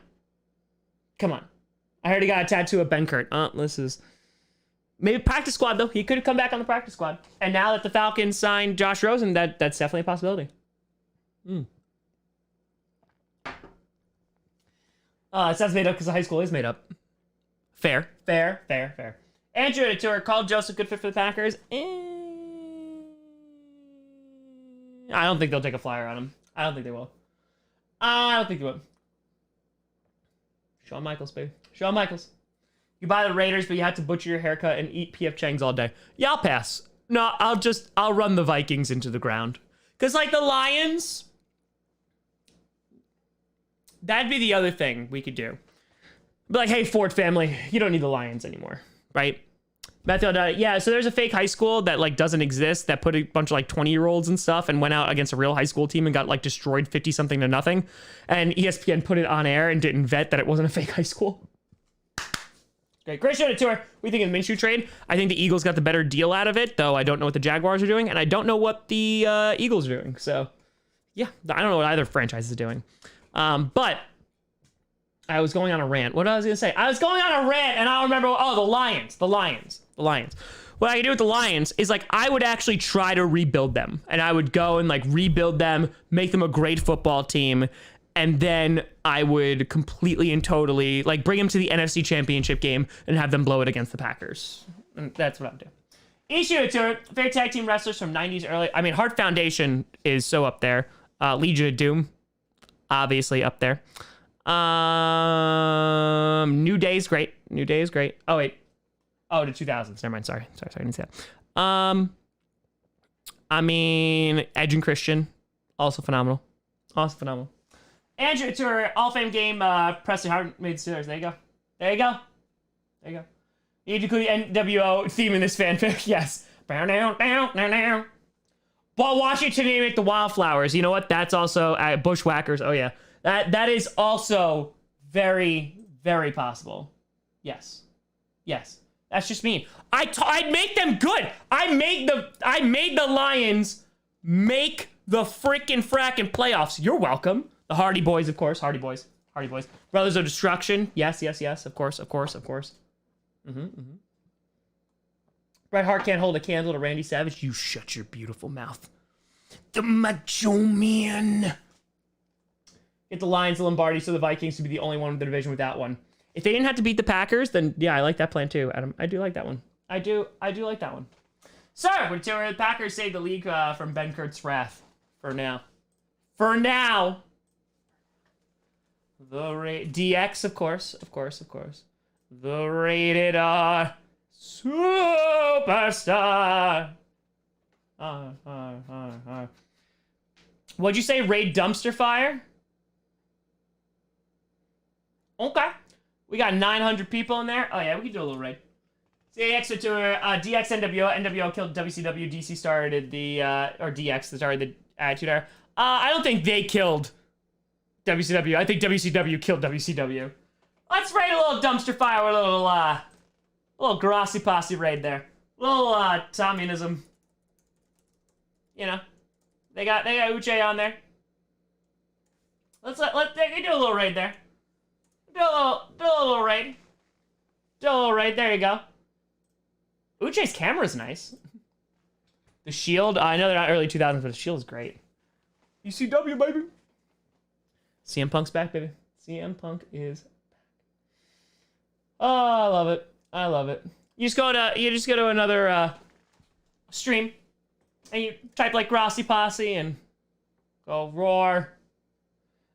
heard he got a tattoo of Ben Kurt. This is maybe practice squad though. He could have come back on the practice squad. And now that the Falcons signed Josh Rosen, that's definitely a possibility. It sounds made up because the high school is made up. Fair. Andrew at a tour called Joseph good fit for the Packers. I don't think they'll take a flyer on him. I don't think they will. Shawn Michaels, baby. Shawn Michaels. You buy the Raiders, but you have to butcher your haircut and eat P.F. Chang's all day. Yeah, I'll pass. No, I'll run the Vikings into the ground. Because, like, the Lions, that'd be the other thing we could do. Be like, hey, Ford family, you don't need the Lions anymore, right? Matthew, yeah, so there's a fake high school that, like, doesn't exist that put a bunch of, like, 20-year-olds and stuff and went out against a real high school team and got, like, destroyed 50-something to nothing. And ESPN put it on air and didn't vet that it wasn't a fake high school. Great show to tour. We think of the Minshew trade. I think the Eagles got the better deal out of it, though I don't know what the Jaguars are doing, and I don't know what the Eagles are doing. So, yeah, I don't know what either franchise is doing. But I was going on a rant. What was I going to say? I was going on a rant, and I don't remember. Oh, the Lions. What I could do with the Lions is, like, I would actually try to rebuild them. And I would go and, like, rebuild them, make them a great football team. And then I would completely and totally, like, bring them to the NFC Championship game and have them blow it against the Packers. And that's what I'm doing. Issue Tour, favorite tag team wrestlers from 90s early. I mean, Heart Foundation is so up there. Legion of Doom, obviously up there. New Day is great. Oh, wait. Oh, the 2000s. Never mind. Sorry. I didn't say that. I mean, Edge and Christian, also phenomenal. Andrew Tour, All-Fame game, Presley Hart made Steelers. There you go. You need to include the NWO theme in this fanfic. Yes. But Washington didn't make the Wildflowers. You know what? That's also Bushwhackers. Oh, yeah. That is also very, very possible. Yes. That's just mean. I'd make them good. I made the Lions make the freaking fracking playoffs. You're welcome. The Hardy Boys, of course. Hardy Boys. Brothers of Destruction. Yes. Of course. Bret Hart can't hold a candle to Randy Savage. You shut your beautiful mouth. The Macho Man. Get the Lions, the Lombardi, so the Vikings to be the only one in the division without one. If they didn't have to beat the Packers, then yeah, I like that plan too, Adam. I do like that one. I do like that one. Sir, would the Packers save the league from Ben Kurt's wrath? For now. DX, of course. The Rated R Superstar. What'd you say? Raid Dumpster Fire? Okay. We got 900 people in there. Oh, yeah, we can do a little raid. DX to DX NWO. NWO killed WCW. DC started the, or DX started the Attitude Era. I don't think they killed WCW. I think WCW killed WCW. Let's raid a little dumpster fire with a little Grossi posse raid there. A little, Tommianism. You know. They got Uche on there. They can do a little raid there. Do a little raid. There you go. Uche's camera's nice. The Shield. I know they're not early 2000s, but the Shield is great. ECW, baby. CM Punk's back, baby. CM Punk is back. Oh, I love it. You just go to another stream, and you type like Grossi Posse and go roar.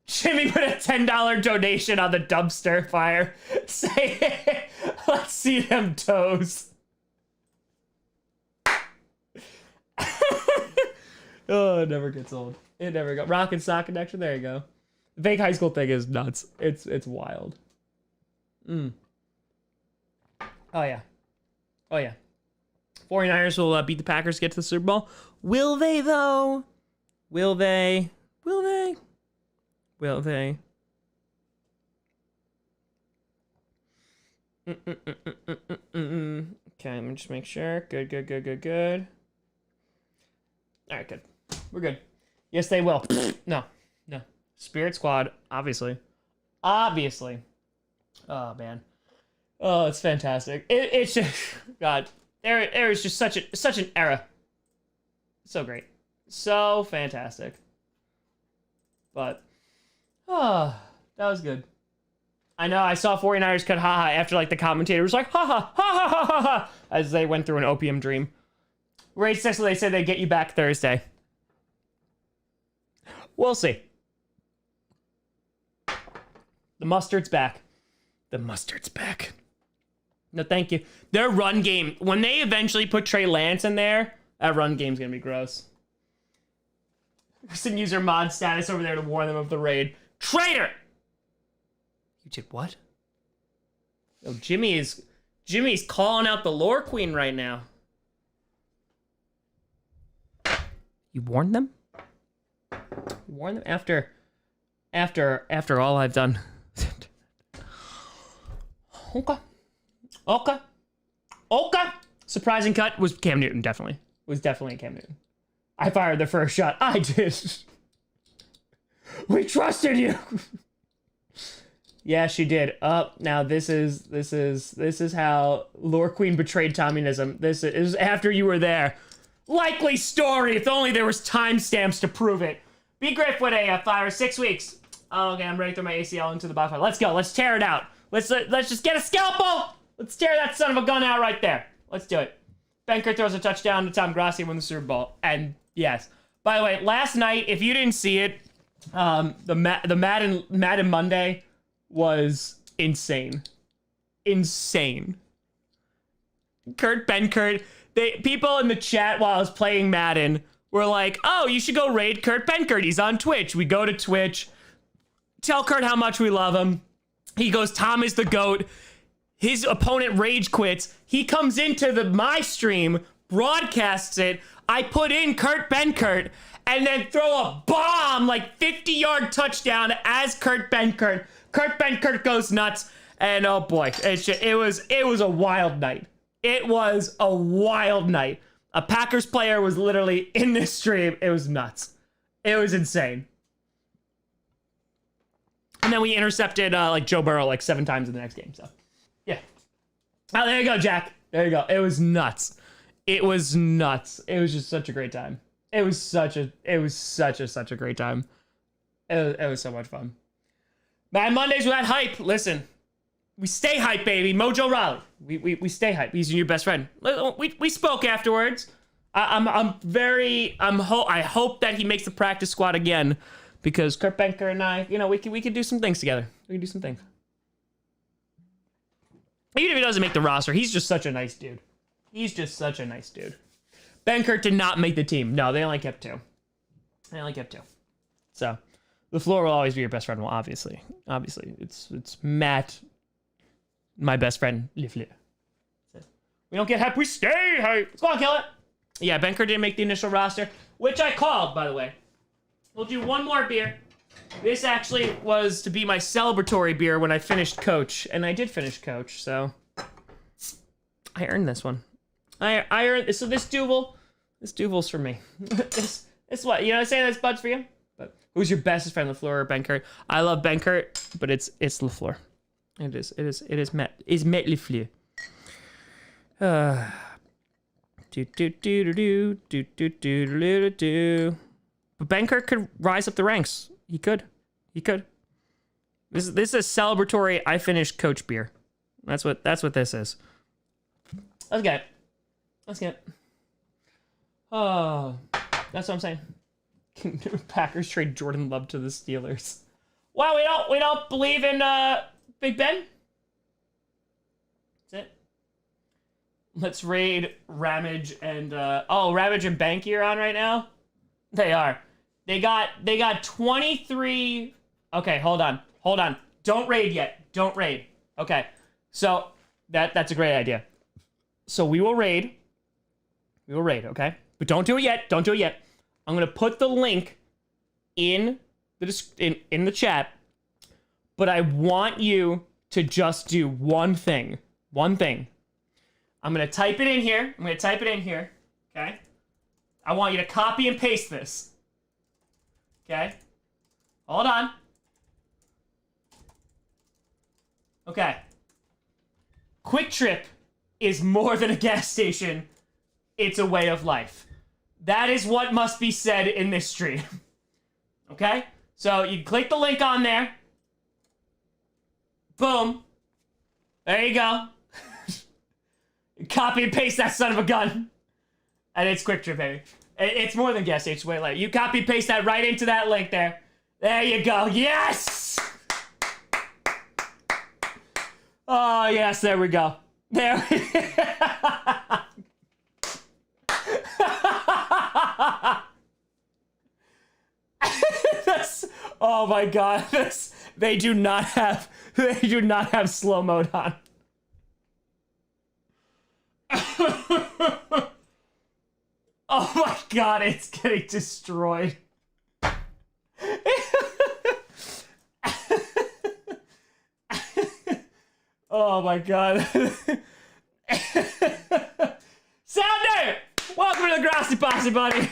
Jimmy put a $10 donation on the dumpster fire. Say, let's see them toes. Oh, it never gets old. It never goes. Rock and sock connection. There you go. The fake high school thing is nuts. It's wild. Oh yeah. 49ers will beat the Packers to get to the Super Bowl. Will they though? Will they? Okay, let me just make sure. Good. All right, good. We're good. Yes, they will. No. Spirit Squad, obviously. Oh, man. Oh, it's fantastic. It's just, God, there is just such an era. So great. So fantastic. But, that was good. I know, I saw 49ers cut haha after, like, the commentator was like, ha, as they went through an opium dream. Raid 6, they said they'd get you back Thursday. We'll see. The mustard's back. No, thank you. Their run game, when they eventually put Trey Lance in there, that run game's gonna be gross. Person user mod status over there to warn them of the raid. Traitor! You did what? Oh, Jimmy's calling out the lore queen right now. You warned them? You warned them after all I've done. Okay. Surprising cut was Cam Newton, definitely. Was definitely Cam Newton. I fired the first shot. I did. We trusted you. Yeah, she did. Now this is how Lore Queen betrayed Tomminism. This is after you were there. Likely story, if only there was timestamps to prove it. Be grateful with a fire 6 weeks. Oh, okay, I'm ready to throw my ACL into the bonfire. Let's go. Let's tear it out. Let's just get a scalpel. Let's tear that son of a gun out right there. Let's do it. Benker throws a touchdown to Tom Grossi, win the Super Bowl. And yes. By the way, last night, if you didn't see it, the Madden Monday was insane. Insane. Kurt Benkert. People in the chat while I was playing Madden were like, oh, you should go raid Kurt Benkert. He's on Twitch. We go to Twitch. Tell Kurt how much we love him. He goes, Tom is the GOAT. His opponent rage quits. He comes into my stream, broadcasts it. I put in Kurt Benkert and then throw a bomb, like 50-yard touchdown as Kurt Benkert. Kurt Benkert goes nuts. And oh boy, it was a wild night. It was a wild night. A Packers player was literally in this stream. It was nuts. It was insane. And then we intercepted like Joe Burrow like 7 times in the next game. So yeah. Oh, there you go, Jack. There you go. It was nuts. It was nuts. It was just such a great time. It was such a great time. It was so much fun. Man, Mondays without hype. Listen, we stay hype, baby. Mojo Raleigh. We stay hype. He's your best friend. We spoke afterwards. I hope that he makes the practice squad again, because Kurt Benker and I, we could do some things together. We can do some things. Even if he doesn't make the roster, he's just such a nice dude. He's just such a nice dude. Benkert did not make the team. No, they only kept 2. So, LaFleur will always be your best friend. Well, obviously, it's Matt, my best friend, LaFleur. We don't get hype, we stay hype. Let's go on, kill it. Yeah, Benkert didn't make the initial roster, which I called, by the way. We'll do one more beer. This actually was to be my celebratory beer when I finished Coach, and I did finish Coach, so I earned this one. I earned this. So this Duvel's for me. this what I say this Bud's for you. But who's your bestest friend, LaFleur or Benkert? I love Benkert, but it's LaFleur. It is Matt LaFleur. But Benkert could rise up the ranks. He could. This is a celebratory I finished Coach beer. That's what this is. Let's get it. Oh, that's what I'm saying. Packers trade Jordan Love to the Steelers. Wow, we don't believe in Big Ben. That's it. Let's raid Ramage and Ramage and Banky are on right now. They are. They got 23. Okay, hold on. Don't raid yet. Don't raid. Okay. So that's a great idea. So we will raid, okay? But don't do it yet. I'm going to put the link in the chat, but I want you to just do one thing. I'm going to type it in here. Okay? I want you to copy and paste this. Okay? Hold on. Okay. Quick Trip is more than a gas station. It's a way of life. That is what must be said in this stream. Okay? So you click the link on there. Boom. There you go. Copy and paste that son of a gun. And it's Quick Trip, baby. It's more than gas station. It's way life. You copy and paste that right into that link there. There you go. Yes! Oh, yes, there we go. There we Oh my god, they do not have slow mode on. Oh my god, it's getting destroyed. Oh my god. Sounder! Welcome to the Grossi Posse, buddy.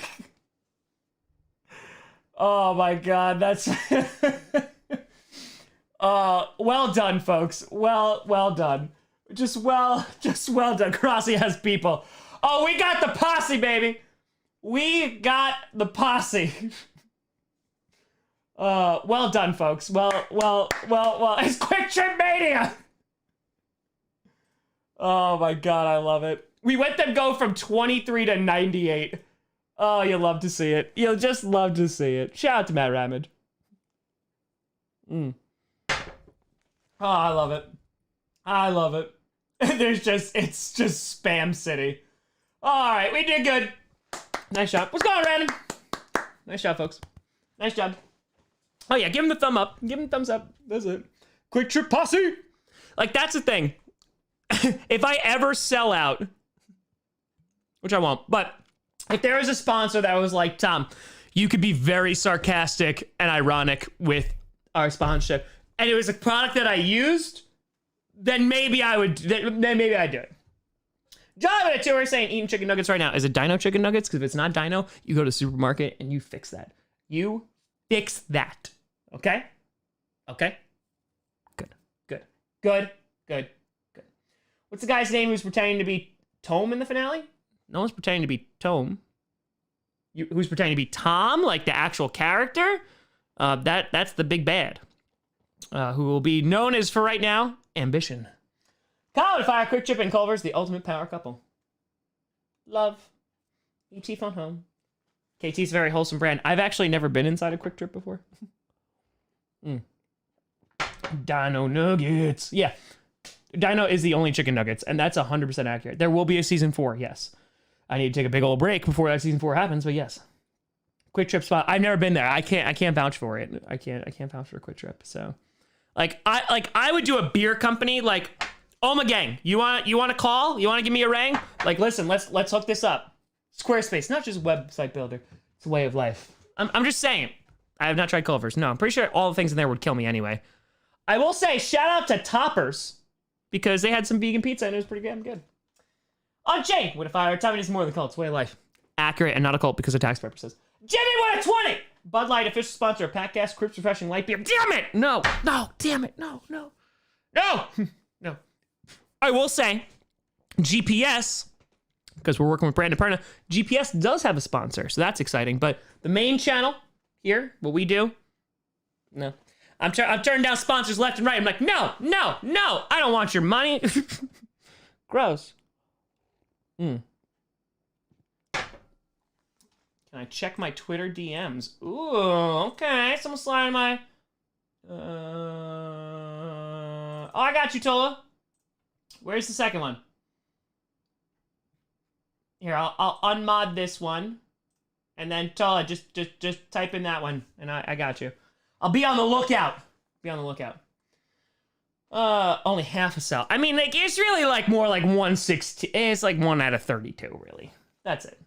Oh my god, that's well done, folks. Well done. Just well done. Grossi has people. Oh, we got the posse, baby. We got the posse. Well done, folks. Well. It's Quick Trip Mania. Oh my god, I love it. We let them go from 23 to 98. Oh, you'll love to see it. You'll just love to see it. Shout out to Matt Ramage. Oh, I love it. I love it. It's just spam city. All right, we did good. Nice job. What's going on, Random? Nice job, folks. Nice job. Oh yeah, give him the thumb up. Give him the thumbs up. That's it. Quick Trip Posse. Like, that's the thing. If I ever sell out, which I won't, but if there was a sponsor that was like, Tom, you could be very sarcastic and ironic with our sponsorship, and it was a product that I used, then maybe I would. Then maybe I'd do it. John at 2 are saying eating chicken nuggets right now. Is it Dino chicken nuggets? Because if it's not Dino, you go to the supermarket and you fix that. You fix that. Okay? Okay? Good. What's the guy's name who's pretending to be Tome in the finale? No one's pretending to be Tome. Who's pretending to be Tom, like the actual character? That's the big bad. Who will be known as, for right now, Ambition. Colin, Fire, Quick Trip, and Culver's the ultimate power couple. Love. E.T. phone home. KT's a very wholesome brand. I've actually never been inside a Quick Trip before. Dino Nuggets. Yeah. Dino is the only chicken nuggets, and that's 100% accurate. There will be a season 4, yes. I need to take a big old break before that season 4 happens, but yes. Quick Trip spot. I've never been there. I can't vouch for it. I can't vouch for a Quick Trip. So, I would do a beer company like, Oma Gang. You want to call? You want to give me a ring? Like, listen, let's hook this up. Squarespace, not just website builder. It's a way of life. I'm just saying. I have not tried Culver's. No, I'm pretty sure all the things in there would kill me anyway. I will say shout out to Toppers, because they had some vegan pizza and it was pretty damn good. On Jay, what if our timing is more than cult? It's way of life. Accurate and not a cult because of tax purposes. Jimmy, what a 20! Bud Light, official sponsor of Packcast, Crips Refreshing Light Beer. Damn it! No, damn it. No. I will say, GPS, because we're working with Brandon Perna, GPS does have a sponsor, so that's exciting. But the main channel here, what we do, no. I'm turning down sponsors left and right. I'm like, no, I don't want your money. Gross. Can I check my Twitter DMs? Ooh, okay. Someone slide in my... Oh, I got you, Tola. Where's the second one? Here, I'll unmod this one. And then, Tola, just type in that one. And I got you. I'll be on the lookout. Only half a cell. I mean, like, it's really like more like 116. It's like 1 out of 32, really. That's it.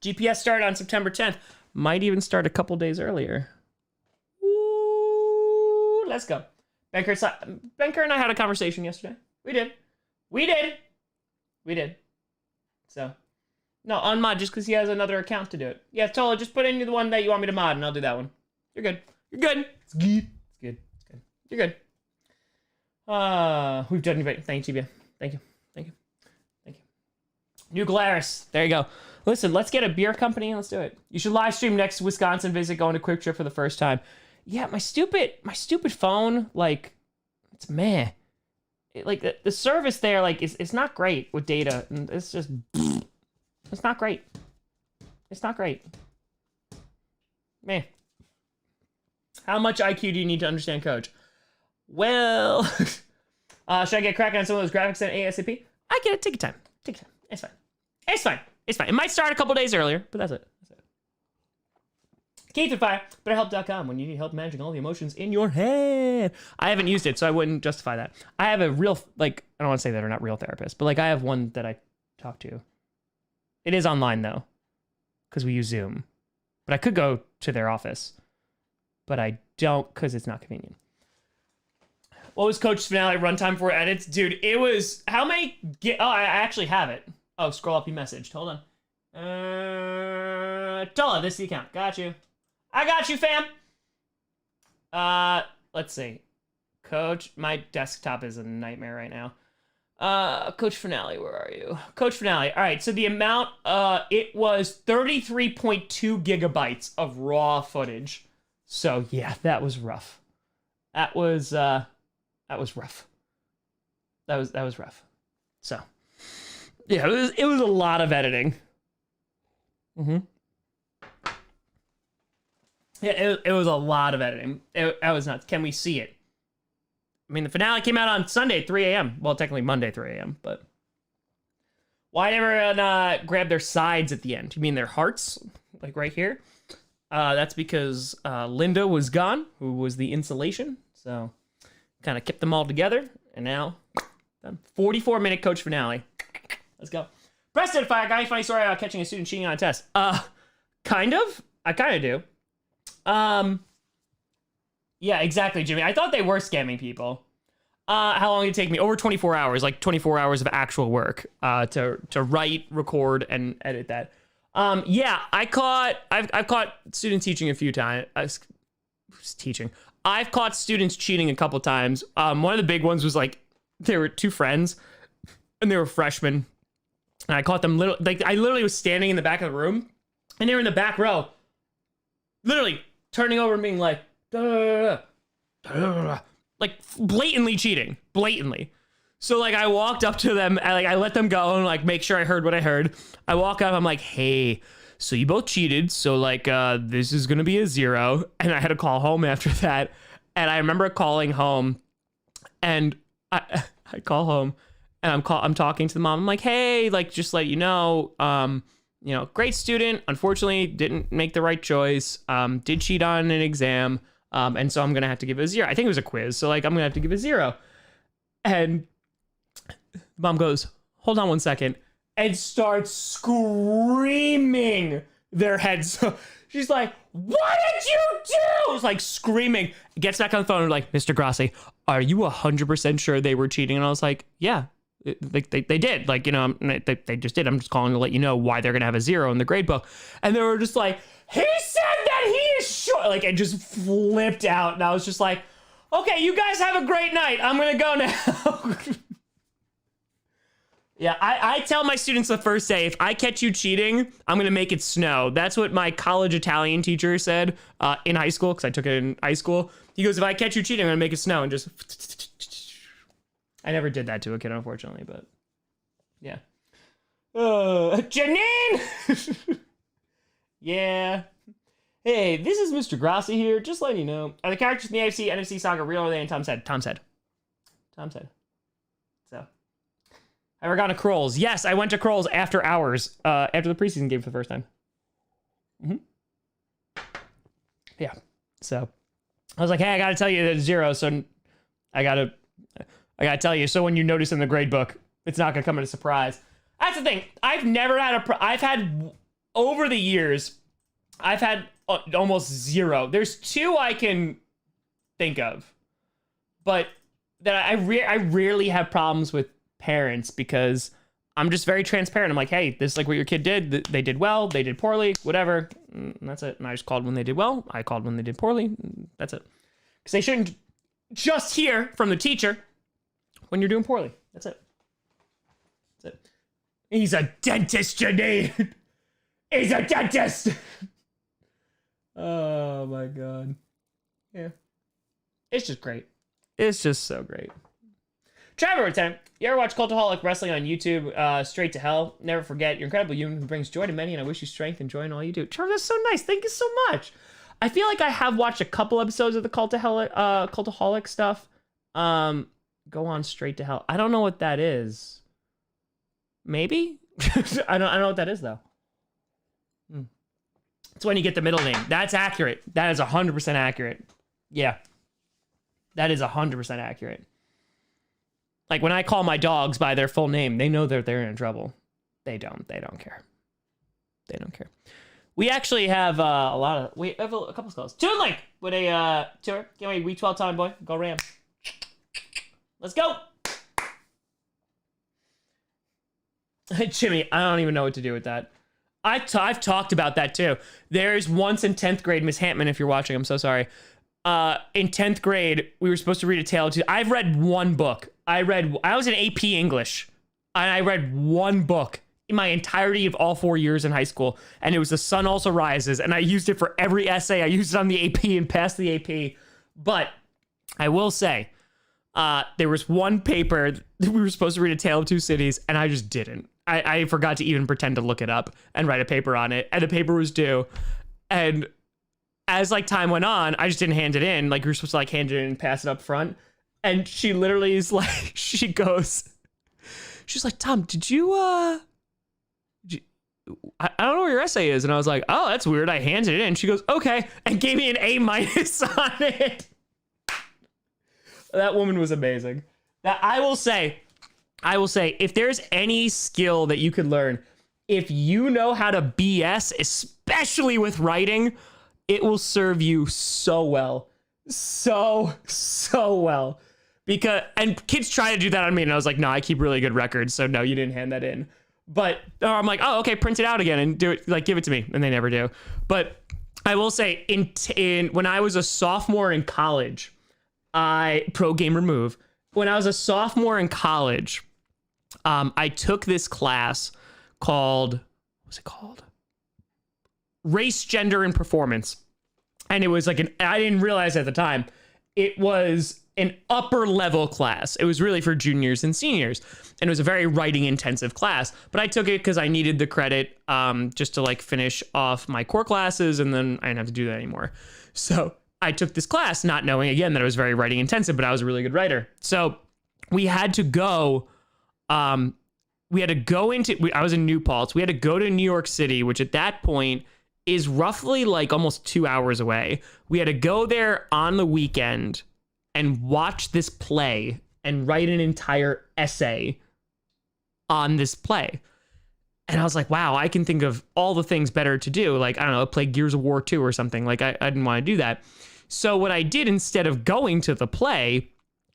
GPS started on September 10th. Might even start a couple days earlier. Ooh, let's go. Benker and I had a conversation yesterday. We did. So, no, unmod just because he has another account to do it. Yeah, Tola, just put in the one that you want me to mod, and I'll do that one. You're good. It's good. You're good. We've done great. Thank you, Tibia. Thank you. New Glarus. There you go. Listen, let's get a beer company and let's do it. You should live stream next Wisconsin visit going to Quick Trip for the first time. Yeah, my stupid phone, like, it's meh. Like, the service there, like, it's not great with data. And it's just, it's not great. Meh. How much IQ do you need to understand Coach? Well, should I get cracking on some of those graphics at ASAP? I get it. Take your time. It's fine. It might start a couple days earlier, but that's it. Keith and Fire, BetterHelp.com when you need help managing all the emotions in your head. I haven't used it, so I wouldn't justify that. I have a real, like, I don't want to say that they're not real therapists, but like I have one that I talk to. It is online though, because we use Zoom. But I could go to their office, but I don't because it's not convenient. What was Coach's finale runtime for edits? Dude, it was, how many, I actually have it. Oh, scroll up, you messaged. Hold on. Tola, this is the account. Got you. I got you, fam. Let's see. Coach, my desktop is a nightmare right now. Coach Finale, where are you? Coach Finale. All right, so the amount, it was 33.2 gigabytes of raw footage. So yeah, that was rough. That was rough. That was rough. So yeah, it was a lot of editing. Yeah, it was a lot of editing. That was nuts. Can we see it? I mean, the finale came out on Sunday at 3 a.m. Well, technically Monday 3 a.m., but why everyone grab their sides at the end? You mean their hearts? Like right here? That's because Linda was gone, who was the insulation. So kind of kept them all together. And now, done. 44-minute Coach finale. Let's go. Breasted Fire, got any funny story about catching a student cheating on a test? Kind of. I kind of do. Yeah, exactly, Jimmy. I thought they were scamming people. How long did it take me? Over 24 hours, like 24 hours of actual work, to write, record, and edit that. Yeah, I've caught students teaching a few times. I've caught students cheating a couple times. One of the big ones was like, there were two friends, and they were freshmen. And I caught them I literally was standing in the back of the room, and they were in the back row, literally turning over and being like, like blatantly cheating, blatantly. So like I walked up to them, and like I let them go and like make sure I heard what I heard. I walk up, I'm like, hey, so you both cheated, so like this is gonna be a 0. And I had to call home after that. And I remember calling home, and I call home, and I'm talking to the mom. I'm like, hey, like just let you know, great student, unfortunately didn't make the right choice, did cheat on an exam, and so I'm gonna have to give it a 0. I think it was a quiz, so like I'm gonna have to give it a 0. And mom goes, hold on one second, and starts screaming their heads. So she's like, what did you do? It's like screaming. Gets back on the phone and like, Mr. Grossi, are you 100% sure they were cheating? And I was like, yeah. They did, like, they just did. I'm just calling to let you know why they're gonna have a 0 in the grade book. And they were just like, he said that he is sure, like, it just flipped out. And I was just like, okay, you guys have a great night, I'm gonna go now. Yeah, I tell my students the first day, if I catch you cheating, I'm gonna make it snow. That's what my college Italian teacher said in high school, because I took it in high school. He goes, if I catch you cheating, I'm gonna make it snow. And just I never did that to a kid, unfortunately, but yeah. Janine! Yeah. Hey, this is Mr. Grossi here, just letting you know. Are the characters in the AFC, NFC saga real or are they? And Tom said. So. Ever gone to Kroll's? Yes, I went to Kroll's after hours, after the preseason game for the first time. Yeah. So, I was like, hey, I gotta tell you that it's 0, so I gotta tell you, so when you notice in the grade book, it's not gonna come as a surprise. That's the thing. I've never had I've had, over the years, I've had almost 0. There's 2 I can think of, but that I rarely have problems with parents because I'm just very transparent. I'm like, hey, this is like what your kid did. They did well, they did poorly, whatever. And that's it. And I just called when they did well. I called when they did poorly. That's it. Because they shouldn't just hear from the teacher when you're doing poorly. That's it. That's it. He's a dentist, Janine. He's a dentist. Oh my God. Yeah. It's just great. It's just so great. Trevor, 10. You ever watch Cultaholic Wrestling on YouTube? Straight to Hell. Never forget, you're an incredible human who brings joy to many, and I wish you strength and joy in all you do. Trevor, that's so nice. Thank you so much. I feel like I have watched a couple episodes of the Cultaholic stuff. Go on Straight to Hell. I don't know what that is. Maybe? I don't know what that is, though. It's when you get the middle name. That's accurate. That is 100% accurate. Yeah. That is 100% accurate. Like when I call my dogs by their full name, they know that they're in trouble. They don't care. They don't care. We actually have we have a couple of calls. Toon Link with a tour. Get me week 12 time, boy. Go Rams. Let's go. Jimmy, I don't even know what to do with that. I've talked about that too. There's once in 10th grade, Miss Hampman, if you're watching, I'm so sorry. In 10th grade, we were supposed to read A Tale of Two. I've read one book. I was in AP English, and I read one book in my entirety of all 4 years in high school, and it was The Sun Also Rises, and I used it for every essay. I used it on the AP and passed the AP. But I will say, there was one paper that we were supposed to read A Tale of Two Cities, and I just didn't. I forgot to even pretend to look it up and write a paper on it, and the paper was due. And as like time went on, I just didn't hand it in. Like, you're supposed to like hand it in and pass it up front. And she literally is like, she's like, Tom, did you, I don't know what your essay is. And I was like, oh, that's weird. I handed it in. She goes, okay, and gave me an A- on it. That woman was amazing. That I will say, if there's any skill that you could learn, if you know how to BS, especially with writing, it will serve you so well. So well. And kids try to do that on me, and I was like, no, I keep really good records, so no, you didn't hand that in. But I'm like, oh, okay, print it out again and do it, like, give it to me, and they never do. But I will say, when I was a sophomore in college, pro gamer move. When I was a sophomore in college, I took this class called, what was it called? Race, Gender, and Performance. And it was like I didn't realize at the time, it was an upper level class. It was really for juniors and seniors. And it was a very writing intensive class, but I took it because I needed the credit just to like finish off my core classes, and then I didn't have to do that anymore. So I took this class not knowing, again, that it was very writing intensive, but I was a really good writer. So we had to go, I was in New Paltz. We had to go to New York City, which at that point is roughly like almost 2 hours away. We had to go there on the weekend and watch this play and write an entire essay on this play. And I was like, wow, I can think of all the things better to do. Like, I don't know, play Gears of War 2 or something. Like, I didn't want to do that. So what I did, instead of going to the play,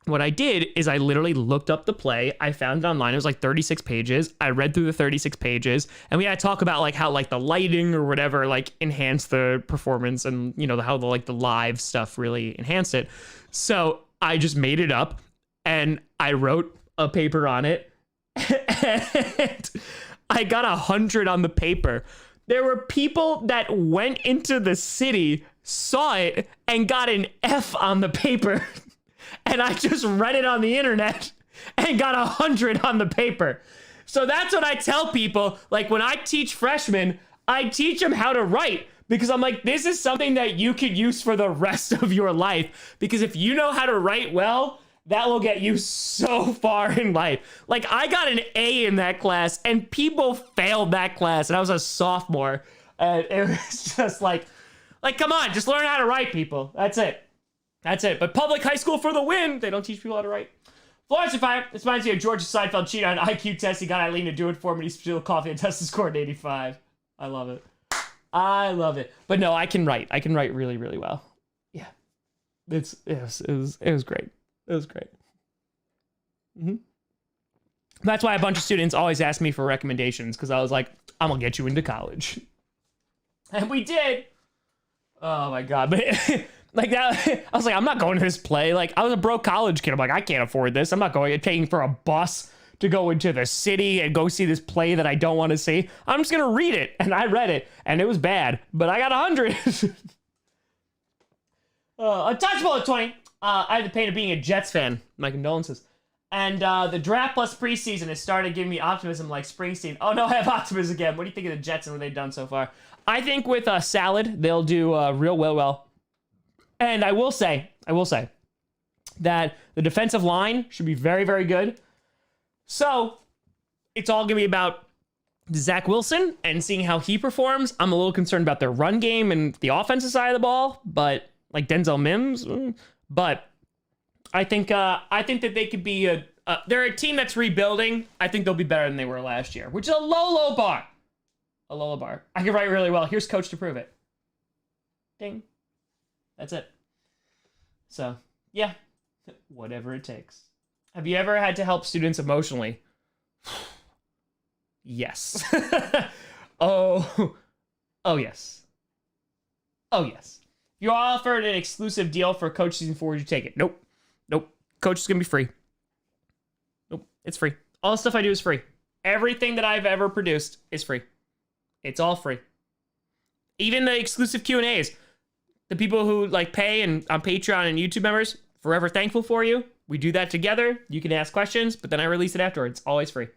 what I did is I literally looked up the play. I found it online. It was like 36 pages. I read through the 36 pages, and we had to talk about like how like the lighting or whatever like enhanced the performance, and you know how the live stuff really enhanced it. So I just made it up, and I wrote a paper on it, and I got 100 on the paper. There were people that went into the city, saw it, and got an F on the paper. And I just read it on the internet and got 100 on the paper. So that's what I tell people. Like, when I teach freshmen, I teach them how to write, because I'm like, this is something that you could use for the rest of your life. Because if you know how to write well, that will get you so far in life. Like, I got an A in that class, and people failed that class, and I was a sophomore. It was just like, come on, just learn how to write, people. That's it. That's it. But public high school for the win. They don't teach people how to write. Florence and Fire. This reminds me of George Seinfeld cheated on an IQ test. He got Eileen to do it for him, and he spilled coffee and tested scored an 85. I love it. I love it. But no, I can write. I can write really, really well. Yeah. It was great. It was great. Mm-hmm. That's why a bunch of students always ask me for recommendations, because I was like, I'm going to get you into college. And we did. Oh, my God. But like that, I was like, I'm not going to this play. Like, I was a broke college kid. I'm like, I can't afford this. I'm not paying for a bus to go into the city and go see this play that I don't want to see. I'm just going to read it. And I read it, and it was bad, but I got 100. Untouchable at 20. I had the pain of being a Jets fan. My condolences. And the draft plus preseason has started giving me optimism like Springsteen. Oh, no, I have optimism again. What do you think of the Jets and what they've done so far? I think with Salad, they'll do real well. And I will say that the defensive line should be very, very good. So it's all going to be about Zach Wilson and seeing how he performs. I'm a little concerned about their run game and the offensive side of the ball, but like Denzel Mims. But I think that they could be they're a team that's rebuilding. I think they'll be better than they were last year, which is a low bar. A low bar. I can write really well. Here's coach to prove it. Ding. That's it. So, yeah. Whatever it takes. Have you ever had to help students emotionally? Yes. Oh yes. Oh yes. If you're offered an exclusive deal for Coach Season 4, would you take it? Nope. Coach is gonna be free. Nope. It's free. All the stuff I do is free. Everything that I've ever produced is free. It's all free. Even the exclusive Q&As. The people who like pay and on Patreon and YouTube members, forever thankful for you. We do that together. You can ask questions, but then I release it afterwards. Always free.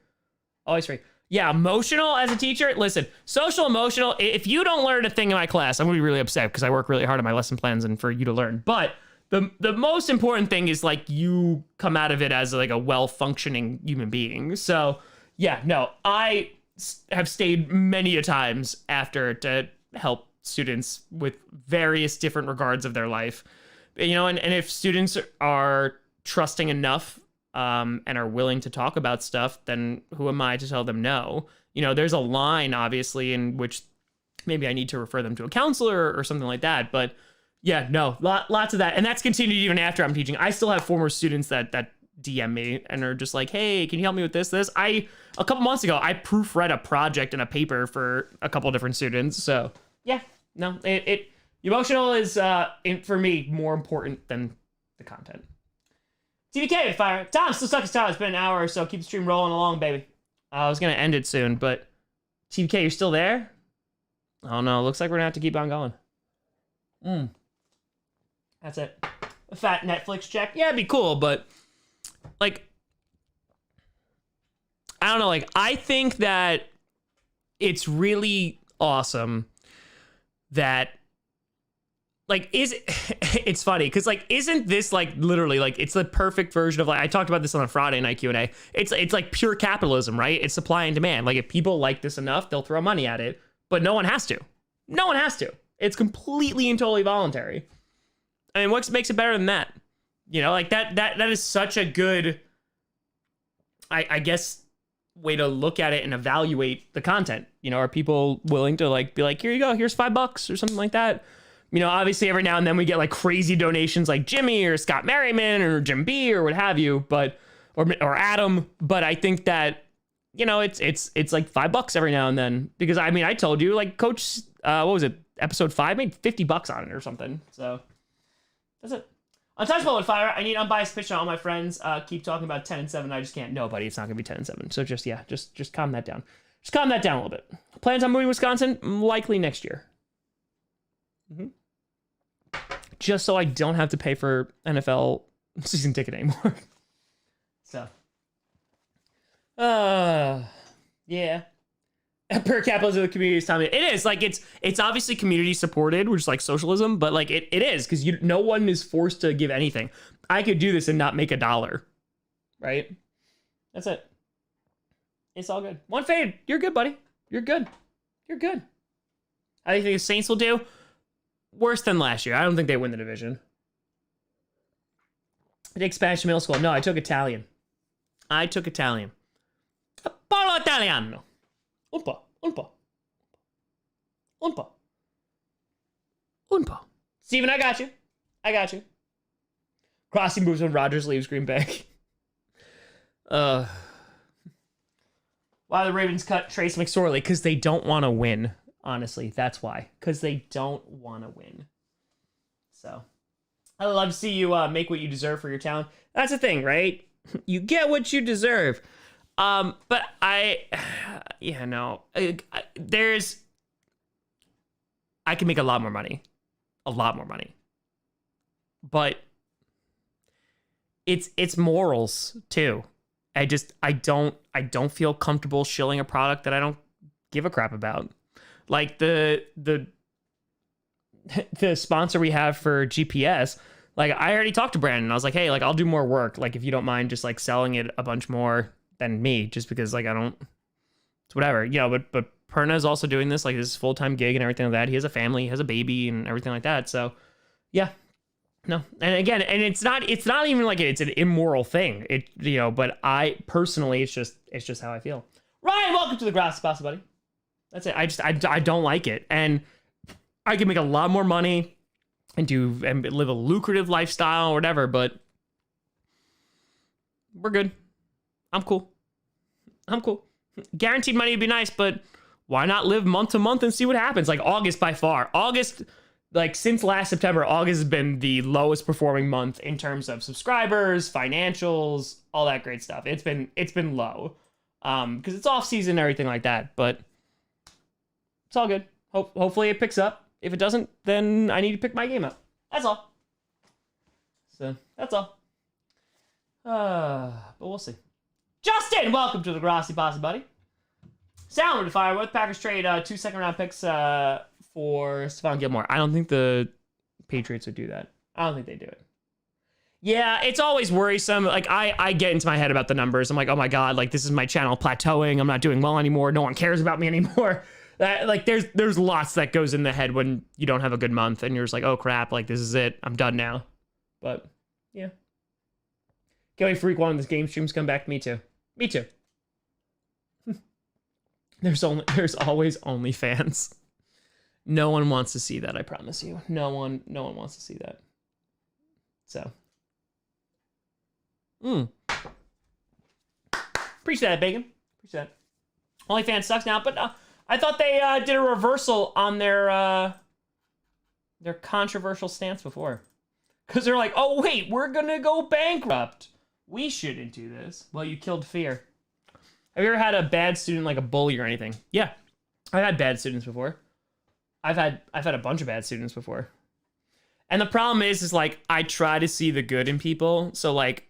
Always free. Yeah, emotional as a teacher. Listen, social emotional. If you don't learn a thing in my class, I'm gonna be really upset because I work really hard on my lesson plans and for you to learn. But the most important thing is like you come out of it as like a well-functioning human being. So yeah, no, I have stayed many a times after to help students with various different regards of their life. You know, and if students are trusting enough and are willing to talk about stuff, then who am I to tell them no? You know, there's a line, obviously, in which maybe I need to refer them to a counselor or something like that. But yeah, no, lots of that. And that's continued even after I'm teaching. I still have former students that DM me and are just like, hey, can you help me with this? A couple months ago, I proofread a project and a paper for a couple different students. So yeah, no, emotional is, for me, more important than the content. TVK with fire. Tom, still stuck as Tom. It's been an hour or so. Keep the stream rolling along, baby. I was going to end it soon, but TVK, you're still there? Oh, no. Looks like we're going to have to keep on going. That's it. A fat Netflix check. Yeah, it'd be cool, but, like, I don't know. Like, I think that it's really awesome that, like, it's funny because, like, isn't this like literally like it's the perfect version of, like, I talked about this on a Friday night Q&A. It's like pure capitalism, right? It's supply and demand. Like, if people like this enough, they'll throw money at it, but no one has to. No one has to. It's completely and totally voluntary. I mean, what makes it better than that? You know, like that is such a good, I guess, way to look at it and evaluate the content. You know, are people willing to like be like, here you go, here's $5 or something like that? You know, obviously every now and then we get like crazy donations like Jimmy or Scott Merriman or Jim B or what have you, but or Adam. But I think that, you know, it's like $5 every now and then, because I mean, I told you, like, Coach, what was it, episode 5 made $50 on it or something. So that's it. Untouchable with fire. I need unbiased pitch on all my friends. Keep talking about 10-7. I just can't. No, buddy, it's not gonna be 10-7. So just calm that down. Just calm that down a little bit. Plans on moving to Wisconsin? Likely next year. Just so I don't have to pay for NFL season ticket anymore. So, yeah. Per capitalism of the community is telling me it is, like, it's obviously community supported, which is like socialism, but like it is, because no one is forced to give anything. I could do this and not make $1, right? That's it. It's all good. One fade. You're good, buddy. You're good. How do you think the Saints will do? Worse than last year. I don't think they win the division. I take Spanish in middle school. No, I took Italian. Parlo Italiano. Un po. Steven, I got you. Grossi moves when Rodgers leaves Green Bay. Why the Ravens cut Tracy Mcsorley? Because they don't want to win. Honestly, that's why. Because they don't want to win. So, I'd love to see you make what you deserve for your talent. That's the thing, right? You get what you deserve. But I can make a lot more money. But it's morals too. I don't feel comfortable shilling a product that I don't give a crap about. Like the sponsor we have for GPS, like, I already talked to Brandon. I was like, hey, like, I'll do more work. Like, if you don't mind just like selling it a bunch more than me, just because, like, I don't it's whatever, you know, but Perna is also doing this, like this full-time gig and everything like that. He has a family, he has a baby and everything like that. So yeah, no. And again, and it's not even like it's an immoral thing. It, you know, but I personally, it's just how I feel. Ryan, welcome to the Grossi, buddy. That's it. I don't like it. And I can make a lot more money and live a lucrative lifestyle or whatever, but we're good. I'm cool. Guaranteed money would be nice, but why not live month to month and see what happens? Like August, by far. August, like since last September, August has been the lowest performing month in terms of subscribers, financials, all that great stuff. It's been low. Because it's off season and everything like that, but it's all good. Hopefully it picks up. If it doesn't, then I need to pick my game up. That's all. So that's all. But we'll see. Justin, welcome to the Grossi, buddy. Sound to fire with Packers trade 2 second-round picks for Stephon Gilmore. I don't think the Patriots would do that. I don't think they do it. Yeah, it's always worrisome. Like I get into my head about the numbers. I'm like, oh my god, like this is my channel plateauing. I'm not doing well anymore. No one cares about me anymore. That like there's lots that goes in the head when you don't have a good month and you're just like, oh crap, like this is it. I'm done now. But yeah, can't wait for week 1 of this game streams come back. Me too. There's always OnlyFans. No one wants to see that. I promise you. No one wants to see that. So. Appreciate that, Bacon. Appreciate that. OnlyFans sucks now, but I thought they did a reversal on their controversial stance before. Because they're like, oh, wait, we're going to go bankrupt. We shouldn't do this. Well, you killed fear. Have you ever had a bad student, like a bully or anything? Yeah. I've had bad students before. I've had a bunch of bad students before. And the problem is like, I try to see the good in people. So, like,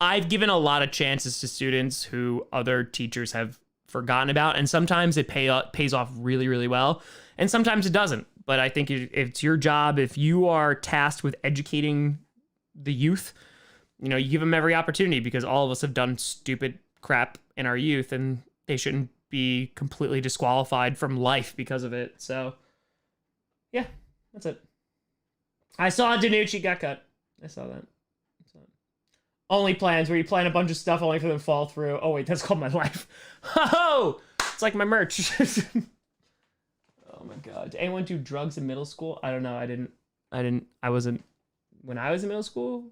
I've given a lot of chances to students who other teachers have forgotten about, and sometimes it pays off really, really well, and sometimes it doesn't. But I think if it's your job, if you are tasked with educating the youth, you know, you give them every opportunity, because all of us have done stupid crap in our youth, and they shouldn't be completely disqualified from life because of it. So, yeah, that's it. I saw Danucci got cut. I saw that. Only plans where you plan a bunch of stuff only for them to fall through. Oh wait, that's called my life. Oh, it's like my merch. Oh my god. Did anyone do drugs in middle school? I don't know. I wasn't when I was in middle school.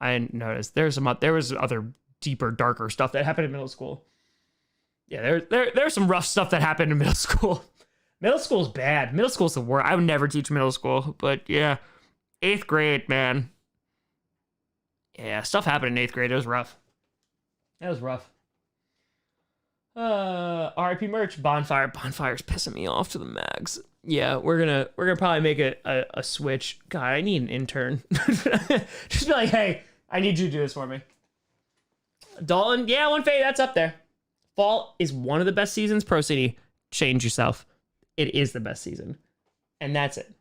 I didn't notice. There was other deeper, darker stuff that happened in middle school. Yeah, there's some rough stuff that happened in middle school. Middle school's bad. Middle school's the worst. I would never teach middle school, but yeah. 8th grade, man. Yeah, stuff happened in 8th grade. It was rough. That was rough. RIP merch. Bonfire's pissing me off to the max. Yeah, we're gonna probably make a switch. God, I need an intern. Just be like, hey, I need you to do this for me. Dalton, yeah, 150, that's up there. Fall is one of the best seasons. Pro City, change yourself. It is the best season. And that's it.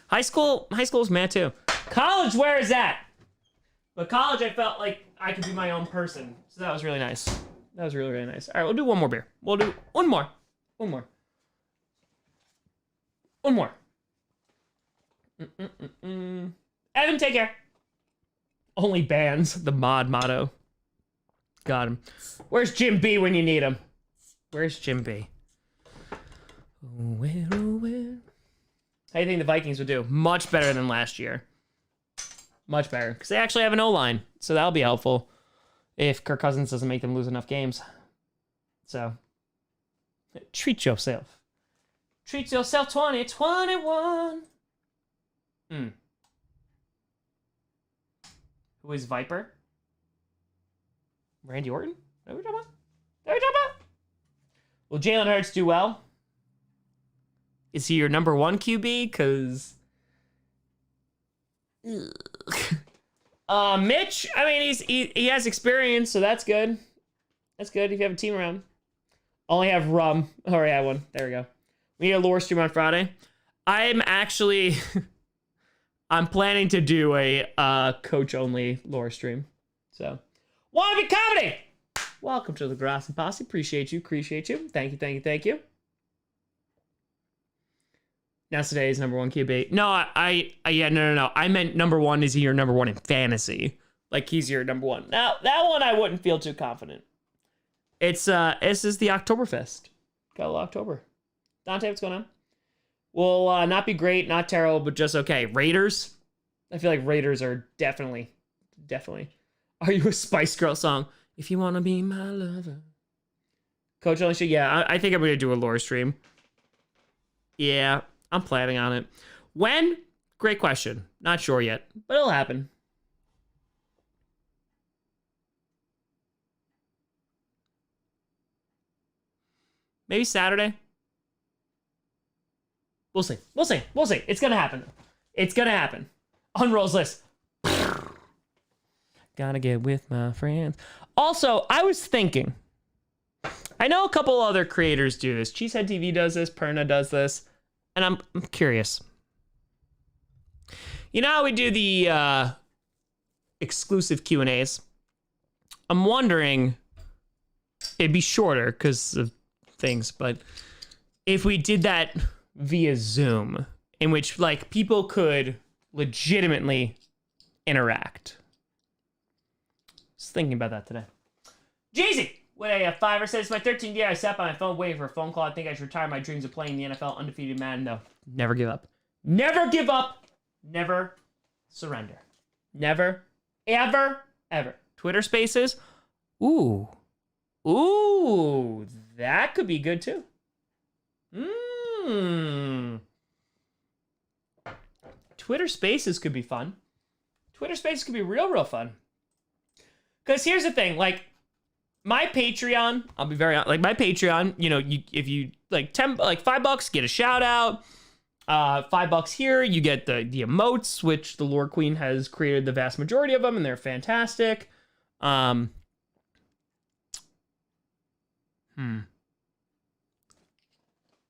High school is mad too. College, where is that? But college, I felt like I could be my own person. So that was really nice. That was really, really nice. All right, we'll do one more beer. We'll do one more. Evan, take care. Only bands, the mod motto. Got him. Where's Jim B when you need him? Where's Jim B? Where? How do you think the Vikings would do? Much better than last year. Much better. Because they actually have an O-line. So that'll be helpful. If Kirk Cousins doesn't make them lose enough games. So, treat yourself. Treat yourself 2021. Who is Viper? Randy Orton? Is that what we're talking about? Will Jalen Hurts do well? Is he your number 1 QB? Because... Mitch, I mean, he has experience, so that's good. That's good if you have a team around. Only have rum. Already had one. There we go. We need a lore stream on Friday. I'm actually... I'm planning to do a coach-only lore stream. So, Wannabe Comedy! Welcome to the Grossi Posse. Appreciate you. Thank you. Now today is number one QB. No, no. I meant number one. Is he your number one in fantasy? Like he's your number one. Now that one I wouldn't feel too confident. This is the Oktoberfest. Got a little October. Dante, what's going on? Will not be great, not terrible, but just okay. Raiders. I feel like Raiders are definitely. Are you a Spice Girl song? If you wanna be my lover. Coach only shit. Yeah, I think I'm gonna do a lore stream. Yeah, I'm planning on it. When? Great question. Not sure yet, but it'll happen. Maybe Saturday. We'll see. It's gonna happen. Unrolls list. Gotta get with my friends. Also, I was thinking, I know a couple other creators do this. Cheesehead TV does this, Perna does this, and I'm curious. You know how we do the exclusive Q&As? I'm wondering, it'd be shorter because of things, but if we did that via Zoom, in which like people could legitimately interact. Just thinking about that today. Jeezy! With a 5 says, my 13th year, I sat by my phone waiting for a phone call. I think I should retire my dreams of playing the NFL undefeated man. No, never give up. Never give up. Never surrender. Never, ever. Twitter Spaces. Ooh, that could be good too. Twitter Spaces could be fun. Twitter Spaces could be real fun. Because here's the thing, like, my Patreon, I'll be very honest, like, my Patreon, you know, if you, like, $5, get a shout out. $5 here, you get the emotes, which the Lore Queen has created the vast majority of them, and they're fantastic. But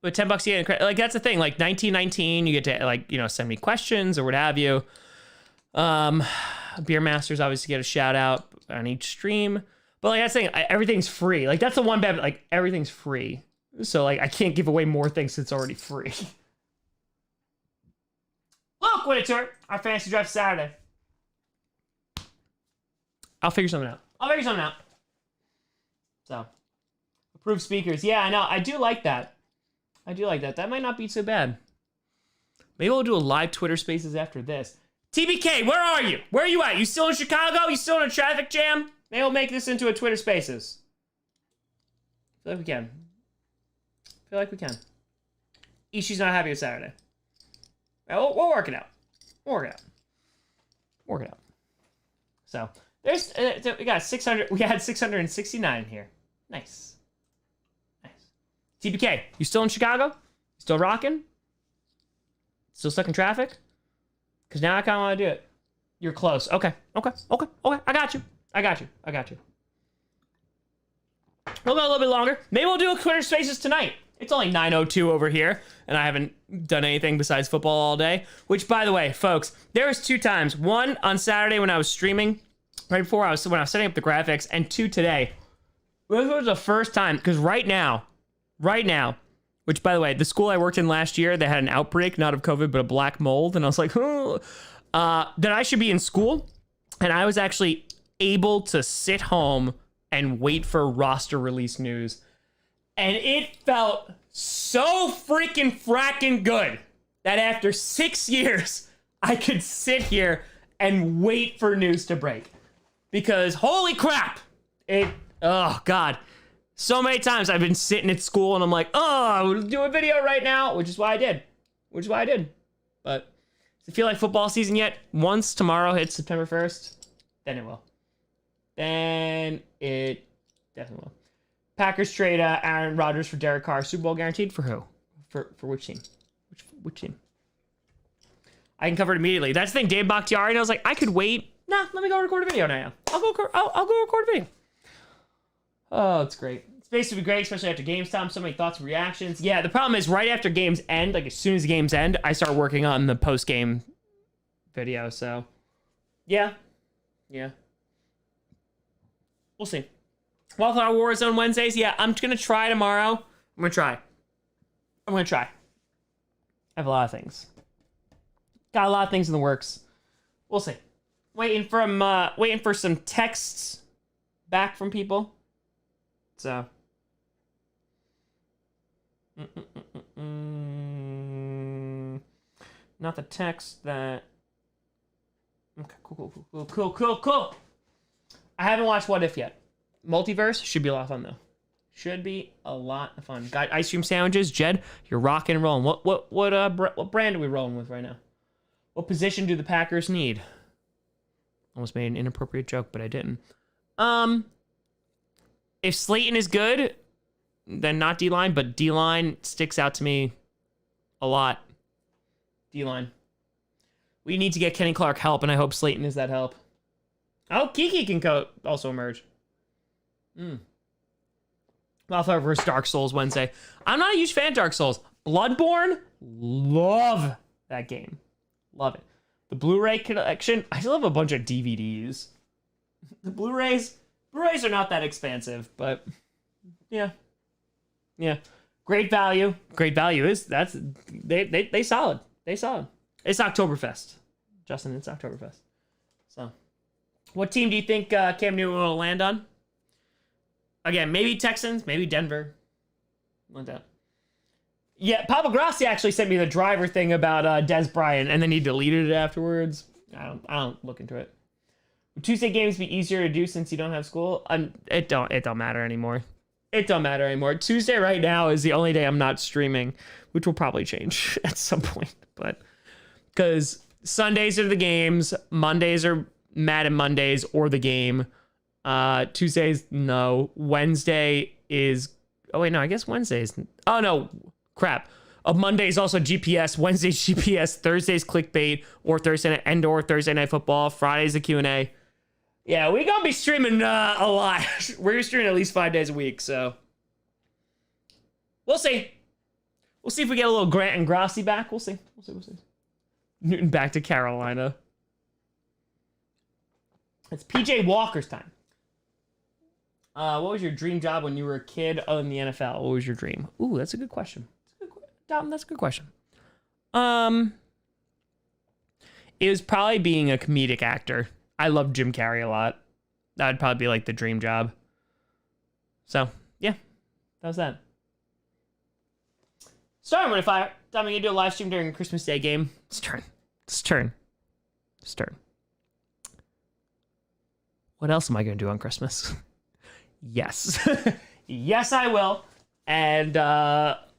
$10, yeah, like, that's the thing, like, 1919, you get to, like, you know, send me questions or what have you. Beer Masters obviously get a shout out on each stream, but like that's the thing, everything's free. Like that's the one bad, like everything's free. So like I can't give away more things since it's already free. Look what it's our fantasy draft Saturday. I'll figure something out. So approved speakers. Yeah, I know. I do like that. That might not be so bad. Maybe we'll do a live Twitter Spaces after this. TBK, where are you? Where are you at? You still in Chicago? You still in a traffic jam? Maybe we'll make this into a Twitter Spaces. I feel like we can. Ishii's not happy with Saturday. We'll work it out. Work it out. So, there's, we got 600, we had 669 here. Nice. TBK, you still in Chicago? Still rocking? Still stuck in traffic? Because now I kind of want to do it. You're close. Okay. I got you. We'll go a little bit longer. Maybe we'll do a Twitter Spaces tonight. It's only 9:02 over here, and I haven't done anything besides football all day. Which, by the way, folks, there was 2 times. One on Saturday when I was streaming, right before when I was setting up the graphics, and 2 today. This was the first time, because right now, which, by the way, the school I worked in last year, they had an outbreak, not of COVID, but a black mold. And I was like, that I should be in school. And I was actually able to sit home and wait for roster release news. And it felt so freaking fracking good that after 6 years, I could sit here and wait for news to break. Because holy crap, oh God. So many times I've been sitting at school and I'm like, oh, we'll do a video right now, which is why I did. But does it feel like football season yet? Once tomorrow hits September 1st, then it will. Then it definitely will. Packers trade Aaron Rodgers for Derek Carr. Super Bowl guaranteed for who? For which team? Which team? I can cover it immediately. That's the thing, Dave Bakhtiari, and I was like, I could wait. Nah, let me go record a video now. I'll go record a video. Oh, it's great. It's basically great, especially after games time. So many thoughts and reactions. Yeah, the problem is right after games end, like as soon as the games end, I start working on the post-game video. So, yeah. We'll see. Wildflower Warzone Wednesdays. Yeah, I'm going to try tomorrow. I'm going to try. I have a lot of things. Got a lot of things in the works. We'll see. Waiting for some texts back from people. So. Not the text that. Okay, cool. I haven't watched What If yet. Multiverse should be a lot of fun though. Should be a lot of fun. Got ice cream sandwiches, Jed. You're rocking and rolling. What brand are we rolling with right now? What position do the Packers need? Almost made an inappropriate joke, but I didn't. If Slayton is good, then not D-line, but D-line sticks out to me a lot. D-line. We need to get Kenny Clark help, and I hope Slayton is that help. Oh, Kiki can also emerge. Wildfire vs. Dark Souls Wednesday. I'm not a huge fan of Dark Souls. Bloodborne, love that game. Love it. The Blu-ray collection, I still have a bunch of DVDs. The Blu-rays are not that expensive, but yeah. Great value. Great value is they solid. They solid. It's Oktoberfest, Justin. It's Oktoberfest. So, what team do you think Cam Newton will land on? Again, maybe Texans, maybe Denver. Like that. Yeah, Papa Grossi actually sent me the driver thing about Des Bryant, and then he deleted it afterwards. I don't look into it. Would Tuesday games be easier to do since you don't have school? It don't matter anymore. It don't matter anymore. Tuesday right now is the only day I'm not streaming, which will probably change at some point. But because Sundays are the games, Mondays are Madden Mondays or the game. Tuesdays, no. Wednesday is... Oh, wait, no, I guess Wednesdays... Oh, no. Crap. Monday's also GPS. Wednesday's GPS. Thursday's clickbait or Thursday Night Football. Friday's the Q&A. Yeah, we're going to be streaming a lot. We're streaming at least 5 days a week, so... We'll see. We'll see if we get a little Grant and Grossi back. We'll see. Newton back to Carolina. It's PJ Walker's time. What was your dream job when you were a kid other than the NFL? What was your dream? Ooh, that's a good question. That's a good question. It was probably being a comedic actor. I love Jim Carrey a lot. That would probably be like the dream job. So, yeah. That was that. Starting with fire. Time we can do a live stream during a Christmas Day game. It's turn. What else am I going to do on Christmas? Yes. Yes, I will. And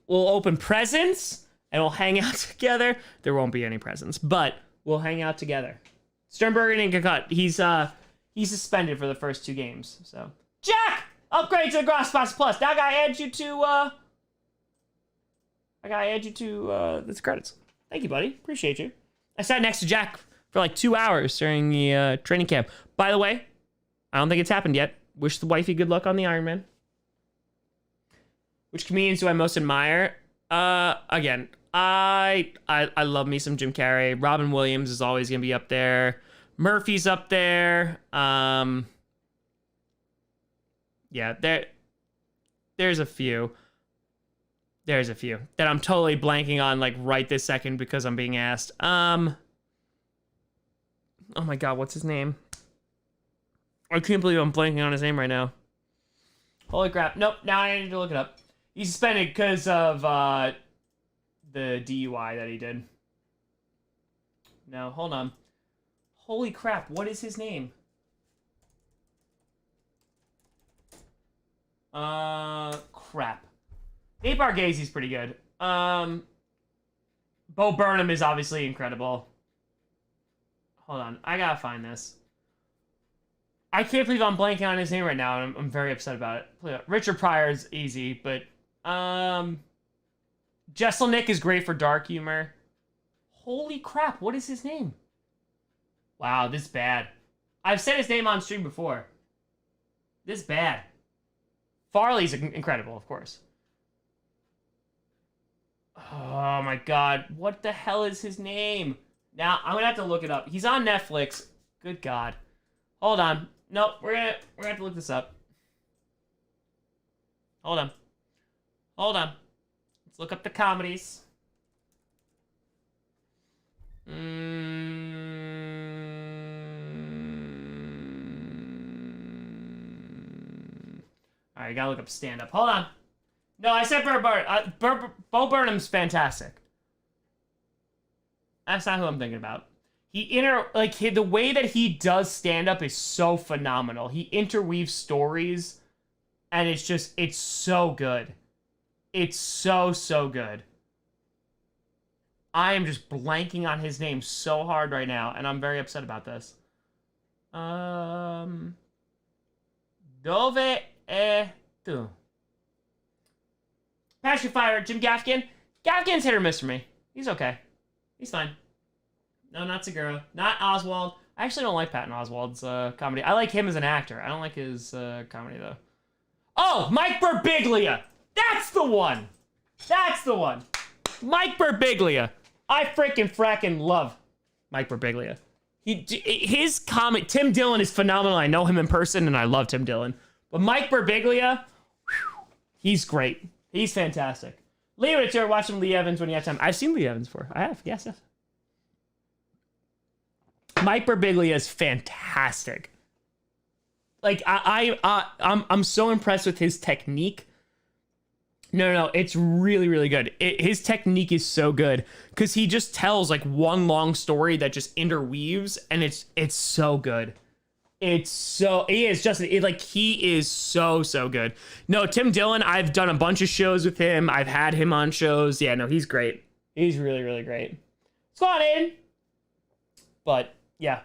we'll open presents and we'll hang out together. There won't be any presents, but we'll hang out together. Sternberger didn't get cut. He's suspended for the first 2 games. So Jack, upgrade to the Gross Spots Plus. Now I gotta add you to the credits. Thank you, buddy. Appreciate you. I sat next to Jack for like 2 hours during the training camp. By the way, I don't think it's happened yet. Wish the wifey good luck on the Ironman. Which comedians do I most admire? Again, I love me some Jim Carrey. Robin Williams is always gonna be up there. Murphy's up there. Yeah, there's a few. There's a few that I'm totally blanking on like right this second because I'm being asked. Oh my god, what's his name? I can't believe I'm blanking on his name right now. Holy crap. Nope, now I need to look it up. He's suspended because of the DUI that he did. No, hold on. Holy crap, what is his name? Crap. Nate Bargatze's pretty good. Bo Burnham is obviously incredible. Hold on, I gotta find this. I can't believe I'm blanking on his name right now, and I'm very upset about it. Richard Pryor is easy, but Jesselnick is great for dark humor. Holy crap, what is his name? Wow, this is bad. I've said his name on stream before. This is bad. Farley's incredible, of course. Oh my god, what the hell is his name? Now, I'm gonna have to look it up. He's on Netflix. Good god. Hold on. Nope, we're gonna have to look this up. Hold on. Hold on. Let's look up the comedies. Alright, gotta look up stand-up. Hold on. No, I said Bo Burnham's fantastic. That's not who I'm thinking about. The way that he does stand-up is so phenomenal. He interweaves stories, and it's so good. It's so good. I am just blanking on his name so hard right now, and I'm very upset about this. Dove e tu? Pacifier, Jim Gaffigan. Gaffigan's hit or miss for me. He's okay. He's fine. No, not Segura. Not Oswald. I actually don't like Patton Oswald's comedy. I like him as an actor. I don't like his comedy, though. Oh, Mike Birbiglia. That's the one. That's the one. Mike Birbiglia. I fracking love Mike Birbiglia. His comic, Tim Dillon is phenomenal. I know him in person, and I love Tim Dillon. But Mike Birbiglia, he's great. He's fantastic. Lee Richard, watching Lee Evans when you have time. I've seen Lee Evans before. I have, yes. Mike Birbiglia is fantastic. Like I'm so impressed with his technique. No, it's really good. His technique is so good because he just tells like one long story that just interweaves, and it's so good. He is so good. No, Tim Dillon, I've done a bunch of shows with him. I've had him on shows. Yeah, no, he's great. He's really great. Let's go on in. But yeah,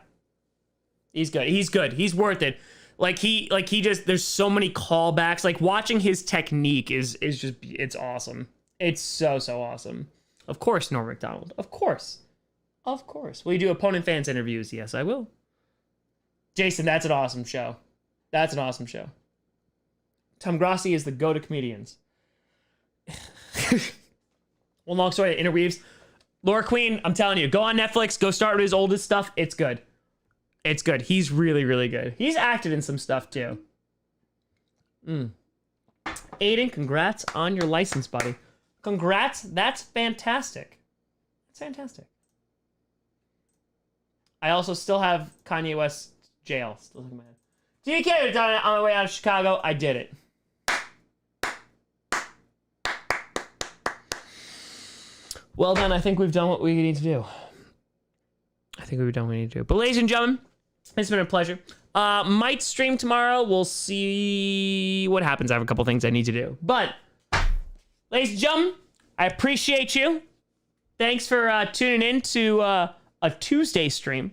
he's good. He's worth it. There's so many callbacks. Like watching his technique is just, it's awesome. It's so awesome. Of course, Norm Macdonald. Of course. Will you do opponent fans interviews? Yes, I will. Jason, that's an awesome show. Tom Grossi is the go-to comedians. One long story that interweaves. Laura Queen, I'm telling you, go on Netflix, go start with his oldest stuff. It's good. He's really good. He's acted in some stuff too. Aiden, congrats on your license, buddy. Congrats. That's fantastic. I also still have Kanye West jail still in my head. DK have done it on my way out of Chicago. I did it. Well done. I think we've done what we need to do. But ladies and gentlemen, it's been a pleasure. Might stream tomorrow. We'll see what happens. I have a couple things I need to do. But, ladies and gentlemen, I appreciate you. Thanks for tuning in to a Tuesday stream.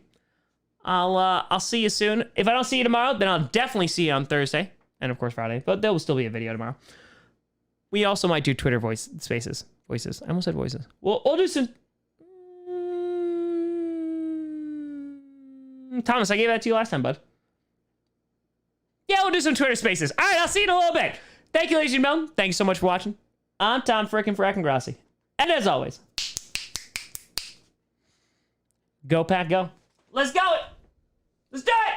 I'll see you soon. If I don't see you tomorrow, then I'll definitely see you on Thursday. And, of course, Friday. But there will still be a video tomorrow. We also might do Twitter Voices. I almost said voices. We'll do some... Thomas, I gave that to you last time, bud. Yeah, we'll do some Twitter Spaces. All right, I'll see you in a little bit. Thank you, ladies and gentlemen. Thank you so much for watching. I'm Tom frickin' Grossi. And as always, go Pack, go. Let's go it. Let's do it.